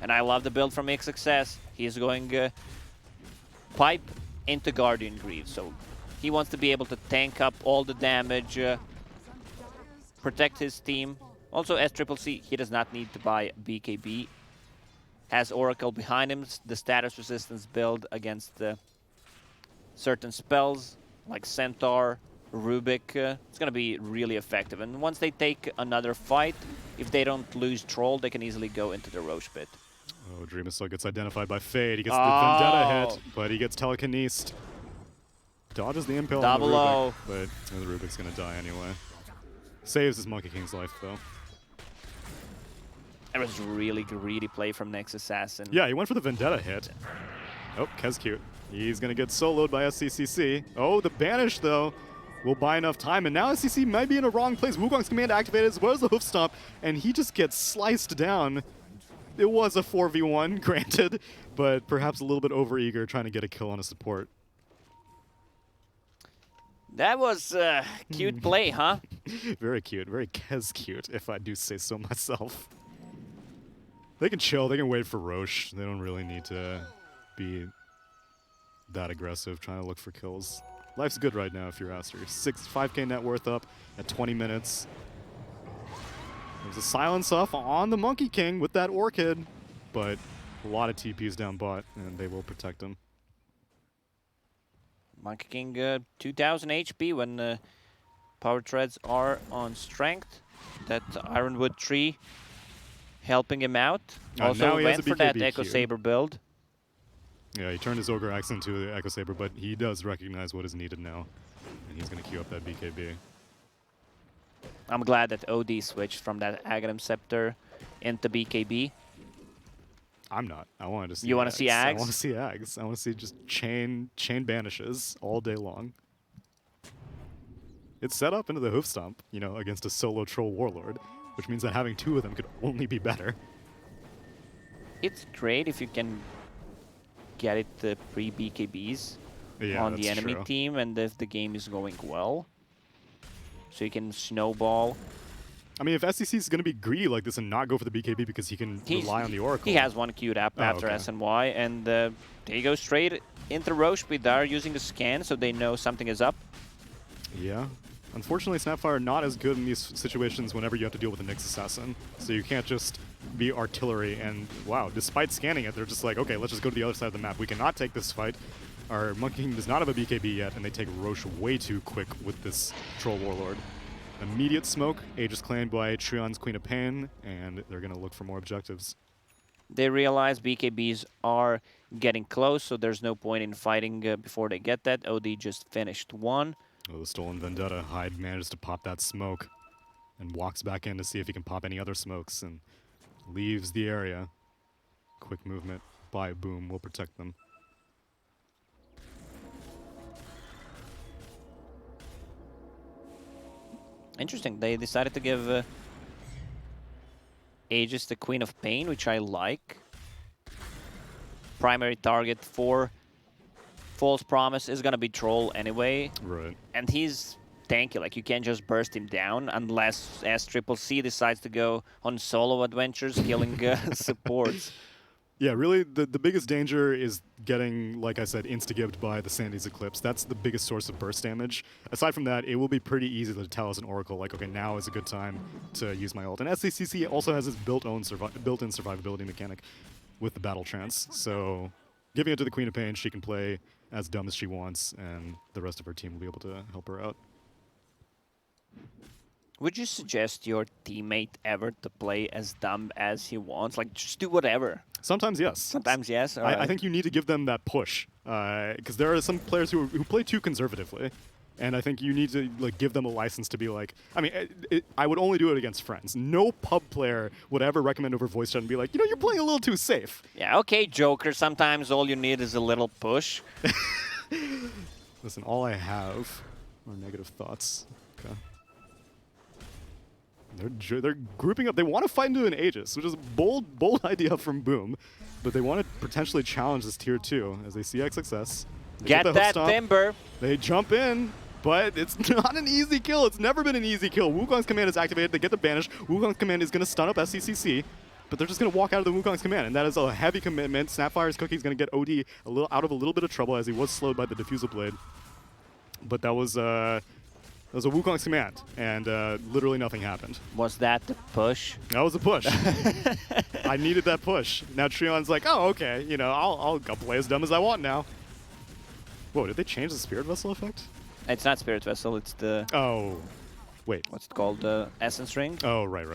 And I love the build from XXS. He's going pipe into Guardian Greaves. So he wants to be able to tank up all the damage, protect his team. Also, SCCC, he does not need to buy BKB. Has Oracle behind him, the status resistance build against certain spells like Centaur, Rubik. It's going to be really effective. And once they take another fight, if they don't lose Troll, they can easily go into the Roche Pit. Oh, Dreamocel gets identified by Fade. He gets the Vendetta hit, but he gets telekinesed. Dodges the Impale on the Rubik, but the Rubik's going to die anyway. Saves his Monkey King's life, though. That was really greedy play from Nyx Assassin. Yeah, he went for the Vendetta hit. Oh, Khezcute. He's going to get soloed by Sccc. Oh, the Banish, though, will buy enough time. And now Sccc might be in a wrong place. Wukong's command activated as well as the Hoof Stomp, and he just gets sliced down. It was a 4v1, granted, but perhaps a little bit overeager trying to get a kill on a support. That was a cute play, huh? Very cute. Very Khezcute, if I do say so myself. They can chill. They can wait for Roche. They don't really need to be that aggressive, trying to look for kills. Life's good right now if you're Aster. 5k net worth up at 20 minutes. There's a silence off on the Monkey King with that Orchid, but a lot of TPs down bot, and they will protect him. Monkey King 2000 HP when Power Treads are on strength. That Ironwood tree helping him out. Also went for that Echo Saber build. Yeah, he turned his Ogre Axe into the Echo Saber, but he does recognize what is needed now, and he's going to queue up that BKB. I'm glad that OD switched from that Aghanim Scepter into BKB. I'm not. I wanted to see. You want to see Ags? I want to see Ags. I want to see just chain banishes all day long. It's set up into the Hoof Stomp, you know, against a solo troll warlord, which means that having 2 of them could only be better. It's great if you can get it pre-BKBs on the enemy team, and if the game is going well. So you can snowball. I mean, if SCC is going to be greedy like this and not go for the BKB because he can rely on the Oracle. He has one queued up after SNY, and they go straight into Roche Pit. They're using the scan, so they know something is up. Yeah. Unfortunately, Snapfire not as good in these situations whenever you have to deal with a Nyx Assassin. So you can't just be artillery and, wow, despite scanning it, they're just like, okay, let's just go to the other side of the map. We cannot take this fight. Our Monkey King does not have a BKB yet, and they take Roche way too quick with this Troll Warlord. Immediate smoke, Aegis claimed by ChYuan's Queen of Pain, and they're going to look for more objectives. They realize BKBs are getting close, so there's no point in fighting before they get that. OD just finished one. Oh, the Stolen Vendetta. Hyde manages to pop that smoke and walks back in to see if he can pop any other smokes and leaves the area. Quick movement by Boom will protect them. Interesting. They decided to give Aegis the Queen of Pain, which I like. Primary target for False Promise is gonna be Troll anyway. Right. And he's tanky, like you can't just burst him down unless Sccc decides to go on solo adventures killing supports. Yeah, really, the biggest danger is getting, like I said, insta-gibbed by the Sandy's Eclipse. That's the biggest source of burst damage. Aside from that, it will be pretty easy to tell as an Oracle, like, okay, now is a good time to use my ult. And Sccc also has its built-in survivability mechanic with the Battle Trance. So giving it to the Queen of Pain, she can play as dumb as she wants, and the rest of her team will be able to help her out. Would you suggest your teammate ever to play as dumb as he wants? Like, just do whatever. Sometimes, yes. Sometimes, yes. I think you need to give them that push, because there are some players who play too conservatively, and I think you need to like give them a license to be like. I mean, I would only do it against friends. No pub player would ever recommend over voice chat and be like, you know, you're playing a little too safe. Yeah, okay, Joker. Sometimes all you need is a little push. Listen, all I have are negative thoughts. Okay. They're grouping up. They want to fight into an Aegis, which is a bold idea from Boom, but they want to potentially challenge this tier 2 as they see XXS. They Get the that stomp. Timber. They jump in, but it's not an easy kill. It's never been an easy kill. Wukong's command is activated. They get the banish. Wukong's command is going to stun up Sccc, but they're just going to walk out of the Wukong's command, and that is a heavy commitment. Snapfire's Cookie is going to get OD out of a little bit of trouble as he was slowed by the Diffusal Blade. But that was a Wukong's command, and literally nothing happened. Was that the push? That was a push. I needed that push. Now ChYuan's like, oh, okay, you know, I'll play as dumb as I want now. Whoa, did they change the Spirit Vessel effect? It's not Spirit Vessel, it's the... Oh, wait. What's it called? Essence Ring? Oh, right.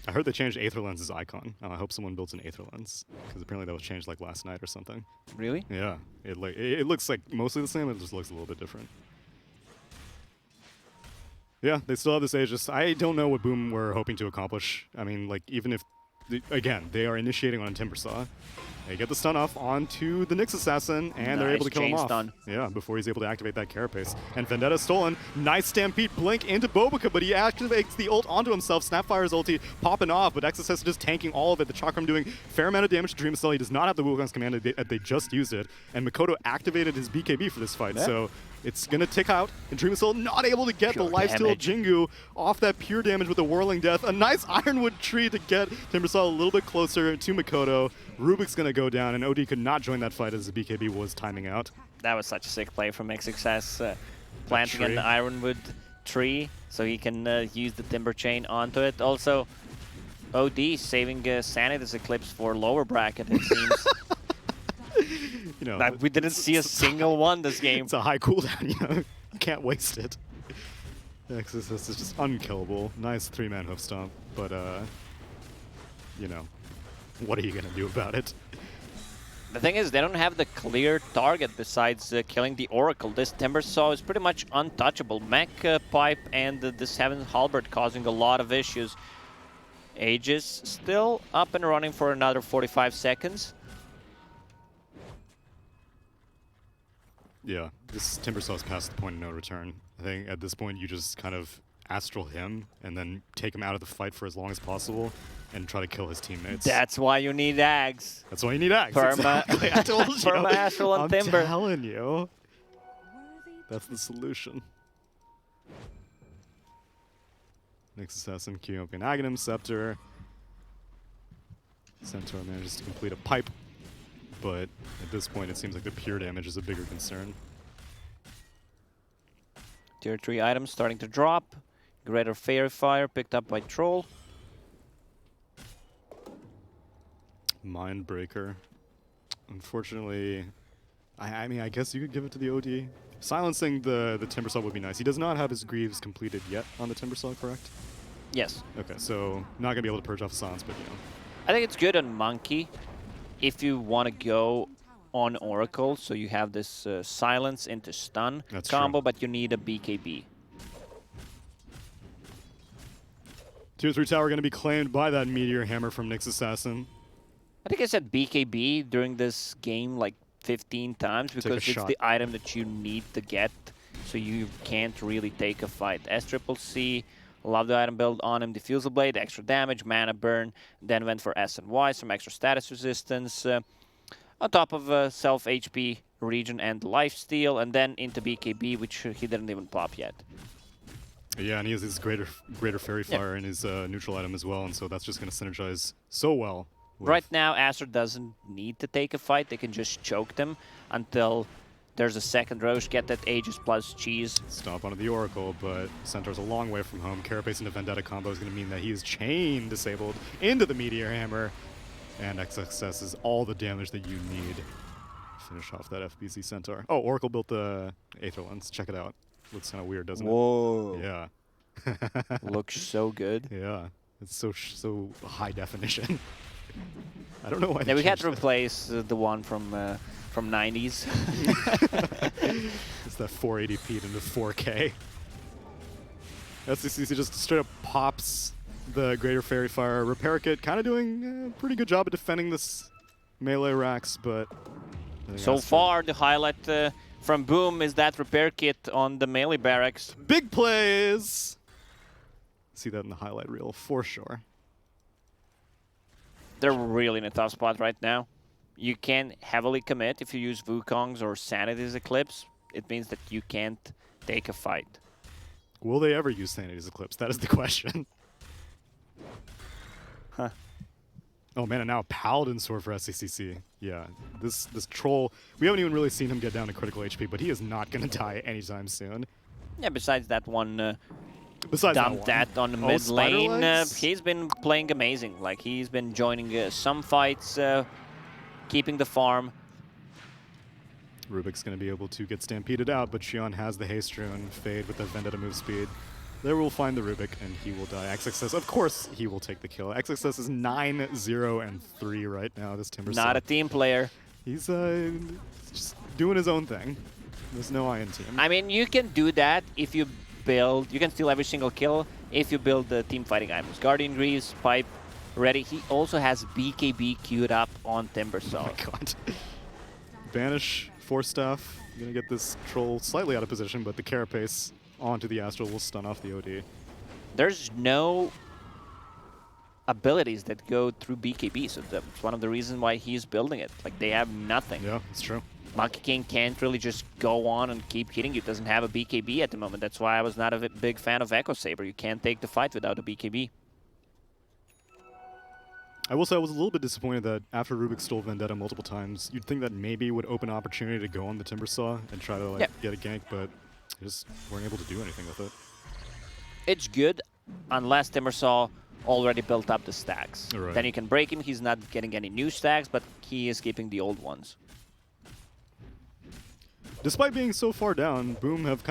I heard they changed Aether Lens's icon. I hope someone builds an Aether Lens, because apparently that was changed like last night or something. Really? Yeah, it looks like mostly the same, it just looks a little bit different. Yeah, they still have this Aegis. I don't know what Boom were hoping to accomplish. I mean, like, even if, again, they are initiating on a Timbersaw. They get the stun off onto the Nyx Assassin, and they're able to kill him off. Stun. Yeah, before he's able to activate that Carapace. And Vendetta stolen. Nice Stampede Blink into BoBoKa, but he activates the ult onto himself. Snapfire's ulti popping off, but XSS just tanking all of it. The Chakram doing fair amount of damage to Dreamocel. He does not have the Wukong's command. They just used it. And Mikoto activated his BKB for this fight, so it's going to tick out. And Dreamocel not able to get the lifesteal Jingu off that pure damage with the Whirling Death. A nice Ironwood tree to get Timbersaw a little bit closer to Mikoto. Rubik's going to go down, and OD could not join that fight as the BKB was timing out. That was such a sick play from XXS, planting an Ironwood tree so he can use the Timber Chain onto it. Also, OD saving Sanity's Eclipse for lower bracket, it seems. You know, we didn't see a single one this game. It's a high cooldown, you know. You can't waste it. XSS is just unkillable. Nice 3-man hoof stomp, but, you know, what are you going to do about it? The thing is, they don't have the clear target besides killing the Oracle. This Timbersaw is pretty much untouchable. Mech Pipe and this Heaven's Halberd causing a lot of issues. Aegis still up and running for another 45 seconds. Yeah, this Timbersaw is past the point of no return. I think at this point you just kind of astral him and then take him out of the fight for as long as possible and try to kill his teammates. That's why you need Ags. That's why you need Ags. Perma, exactly. I told you. Perma Astral and Timber. I'm telling you. That's the solution. Nyx Assassin, Kyopian Aghanim, Scepter. Centaur manages to complete a pipe, but at this point it seems like the pure damage is a bigger concern. Tier 3 items starting to drop. Greater Fairy Fire picked up by Troll. Mindbreaker. Unfortunately, I mean, I guess you could give it to the OD. Silencing the Timbersaw would be nice. He does not have his Greaves completed yet on the Timbersaw, correct? Yes. Okay, so not gonna be able to purge off Silence, but you know. I think it's good on Monkey if you want to go on Oracle, so you have this silence into stun That's combo, true. but you need a BKB. Tier 3 tower gonna be claimed by that Meteor Hammer from Nyx Assassin. I think I said BKB during this game like 15 times because it's shot. the item that you need to get, so you can't really take a fight. SCC, love the item build on him. Diffusal Blade, extra damage, mana burn, then went for S and Y, some extra status resistance, on top of self HP region and lifesteal, and then into BKB, which he didn't even pop yet. Yeah, and he has his greater Fairy Fire in his neutral item as well, and so that's just gonna synergize so well. Right now, Aster doesn't need to take a fight. They can just choke them until there's a second Roche, get that Aegis plus cheese. Stomp onto the Oracle, but Centaur's a long way from home. Carapace into Vendetta combo is going to mean that he is chain disabled into the Meteor Hammer, and XXS is all the damage that you need to finish off that FBZ Centaur. Oh, Oracle built the Aether Lens. Check it out. Looks kind of weird, doesn't Whoa. it? Yeah. Looks so good. Yeah. It's so high definition. I don't know why. Yeah, we had to replace the one from 90s. It's that 480p into 4K. SCC just straight up pops the Greater Fairy Fire. Repair Kit kind of doing a pretty good job of defending this melee Rax, but I think So Aster- far, the highlight from Boom is that repair kit on the melee barracks. big plays. See that in the highlight reel for sure. They're really in a tough spot right now. You can heavily commit if you use Wukong's or Sanity's Eclipse. It means that you can't take a fight. Will they ever use Sanity's Eclipse? That is the question. Huh. Oh man, and now Paladin Sword for SCC. Yeah, this troll, we haven't even really seen him get down to critical HP, but he is not going to die anytime soon. Yeah, besides that one Besides dumped that, that on the Oh, mid spider lane, legs? he's been playing amazing. Like, he's been joining some fights, keeping the farm. Rubik's going to be able to get stampeded out, but ChYuan has the haste rune, Fade with that Vendetta move speed. There we'll find the Rubik, and he will die. XXS, of course, he will take the kill. XXS is 9-0-3 right now, this Timbersaw. Not a team player. He's just doing his own thing. There's no Iron team. I mean, you can do that if you build, you can steal every single kill if you build the team fighting items. Guardian Greaves, Pipe, ready. He also has BKB queued up on Timbersaw. Oh my god. Banish, Force Staff. Gonna get this troll slightly out of position, but the Carapace onto the Astral will stun off the OD. There's no abilities that go through BKB, so that's one of the reasons why he's building it. Like, they have nothing. Yeah, it's true. Monkey King can't really just go on and keep hitting you. Doesn't have a BKB at the moment. That's why I was not a big fan of Echo Saber. You can't take the fight without a BKB. I will say I was a little bit disappointed that after Rubik stole Vendetta multiple times, you'd think that maybe would open opportunity to go on the Timbersaw and try to like get a gank, but they just weren't able to do anything with it. It's good unless Timbersaw already built up the stacks. Right. Then you can break him. He's not getting any new stacks, but he is keeping the old ones. Despite being so far down, Boom have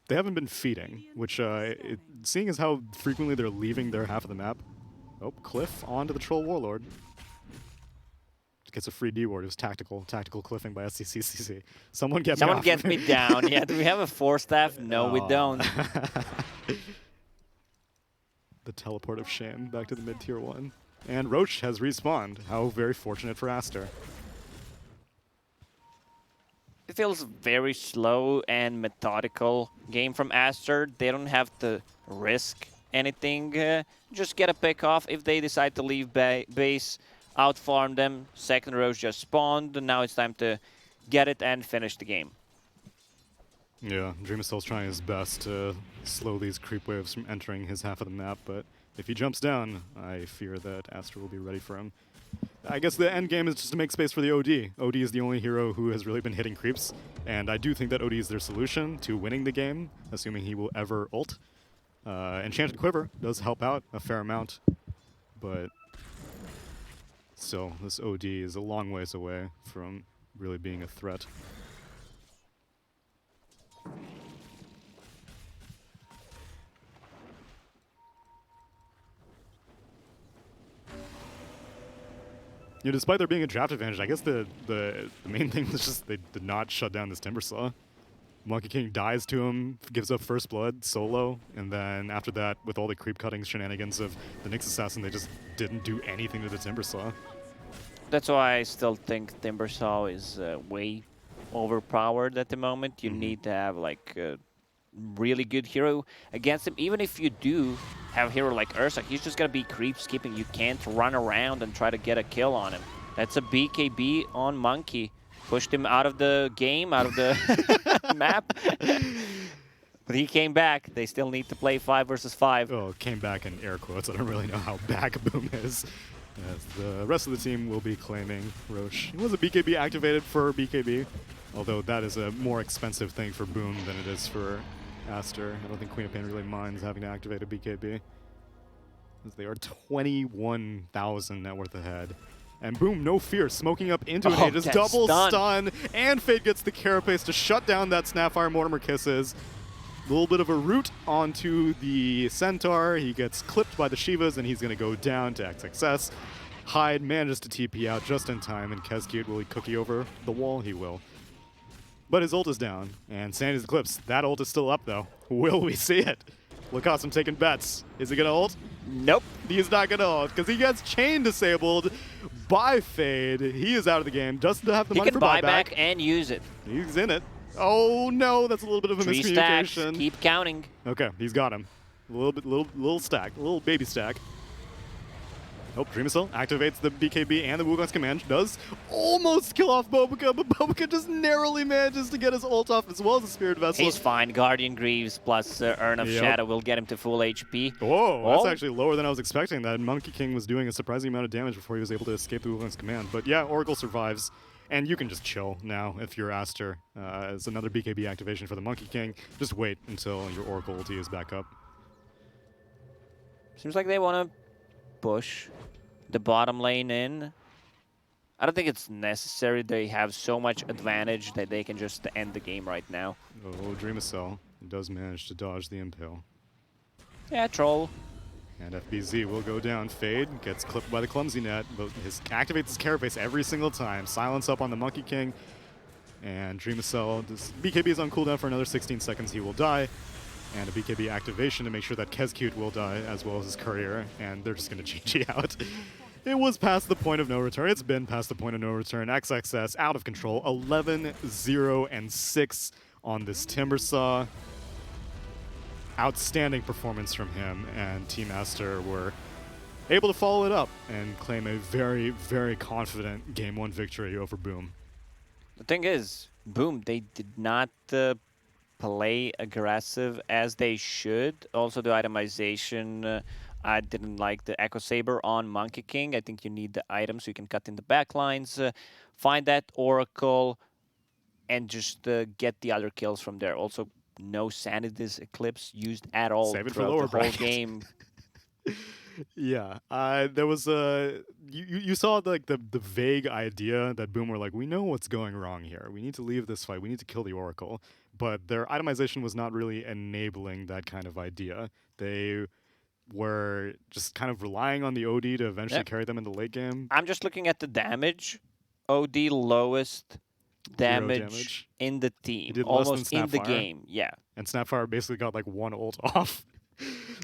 they haven't been feeding, which seeing as how frequently they're leaving their half of the map. Oh, Cliff onto the Troll Warlord. Gets a free D-ward. It was tactical cliffing by SCC. Someone get Someone me off. get me down. Yeah, do we have a 4-staff? No, we don't. The teleport of shame back to the mid-tier 1. And Roche has respawned. How very fortunate for Aster. It feels very slow and methodical game from Aster. They don't have to risk anything. Just get a pick off if they decide to leave base. Outfarm them. Second Roche just spawned. And now it's time to get it and finish the game. Yeah, Dreamocel's trying his best to slow these creep waves from entering his half of the map, but if he jumps down, I fear that Aster will be ready for him. I guess the end game is just to make space for the OD. OD is the only hero who has really been hitting creeps, and I do think that OD is their solution to winning the game, assuming he will ever ult. Enchanted Quiver does help out a fair amount, but still, this OD is a long ways away from really being a threat. You know, despite there being a draft advantage, I guess the main thing was just they did not shut down this Timbersaw. Monkey King dies to him, gives up first blood solo, and then after that, with all the creep cutting shenanigans of the Nyx Assassin, they just didn't do anything to the Timbersaw. That's why I still think Timbersaw is way overpowered at the moment. You need to have like a really good hero against him. Even if you do have a hero like Ursa, he's just gonna be creep skipping. You can't run around and try to get a kill on him. That's a BKB on Monkey. Pushed him out of the game, out of the map. But he came back. They still need to play 5 versus 5. Oh, came back in air quotes. I don't really know how back Boom is. As the rest of the team will be claiming Roche. It was a BKB activated for BKB, although that is a more expensive thing for Boom than it is for Aster. I don't think Queen of Pain really minds having to activate a BKB, as they are 21,000 net worth ahead. And Boom, no fear, smoking up into an Aegis, double stun, and Fade gets the carapace to shut down that Snapfire Mortimer Kisses. A little bit of a root onto the Centaur. He gets clipped by the Shivas, and he's going to go down to XXS. Hyde manages to TP out just in time, and Khezcute, will he cookie over the wall? He will. But his ult is down, and Sandy's Eclipse. That ult is still up, though. Will we see it? Lacoste taking bets. Is he going to ult? Nope. He's not going to ult, because he gets chain disabled by Fade. He is out of the game. Doesn't have the money for buyback. He can buy back and use it. He's in it. Oh no, that's a little bit of a 3 miscommunication. stacks. Keep counting. Okay, he's got him. A little stack, a little baby stack. Oh, Dreamocel activates the BKB and the Wukong's command. Does almost kill off BoBoKa, but BoBoKa just narrowly manages to get his ult off as well as the Spirit Vessel. He's fine. Guardian Greaves plus Urn of Shadow will get him to full HP. Whoa, that's actually lower than I was expecting. That Monkey King was doing a surprising amount of damage before he was able to escape the Wukong's command. But yeah, Oracle survives. And you can just chill now if you're Aster. It's another BKB activation for the Monkey King. Just wait until your Oracle ulti is back up. Seems like they want to push the bottom lane in. I don't think it's necessary. They have so much advantage that they can just end the game right now. Oh, Dreamocel does manage to dodge the impale. Yeah, troll. And FBZ will go down. Fade gets clipped by the clumsy net, but activates his carapace every single time. Silence up on the Monkey King. And Dreamocel, this BKB is on cooldown for another 16 seconds. He will die. And a BKB activation to make sure that Khezcute will die, as well as his courier. And they're just going to GG out. It was past the point of no return. It's been past the point of no return. XXS out of control. 11-0-6 on this Timbersaw. Outstanding performance from him, and Team Aster were able to follow it up and claim a very, very confident Game 1 victory over Boom. The thing is, Boom, they did not play aggressive as they should. Also, the itemization, I didn't like the Echo Saber on Monkey King. I think you need the item so you can cut in the backlines, find that Oracle, and just get the other kills from there. Also, no Sanity's Eclipse used at all throughout the whole game. Yeah, there was a you saw like the vague idea that Boom were like, we know what's going wrong here. We need to leave this fight. We need to kill the Oracle. But their itemization was not really enabling that kind of idea. They were just kind of relying on the OD to eventually carry them in the late game. I'm just looking at the damage. OD lowest damage in the team, almost in the game. Yeah. And Snapfire basically got like one ult off.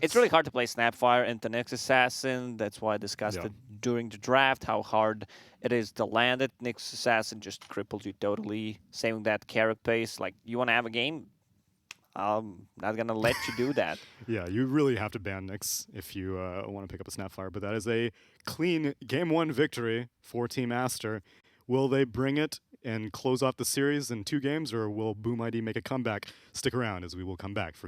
It's really hard to play Snapfire into Nyx Assassin. That's why I discussed it during the draft, how hard it is to land it. Nyx Assassin just cripples you totally. Same with that carapace. Like, you want to have a game? I'm not going to let you do that. Yeah, you really have to ban Nyx if you want to pick up a Snapfire. But that is a clean Game 1 victory for Team Aster. Will they bring it and close off the series in 2 games, or will Boom ID make a comeback? Stick around as we will come back for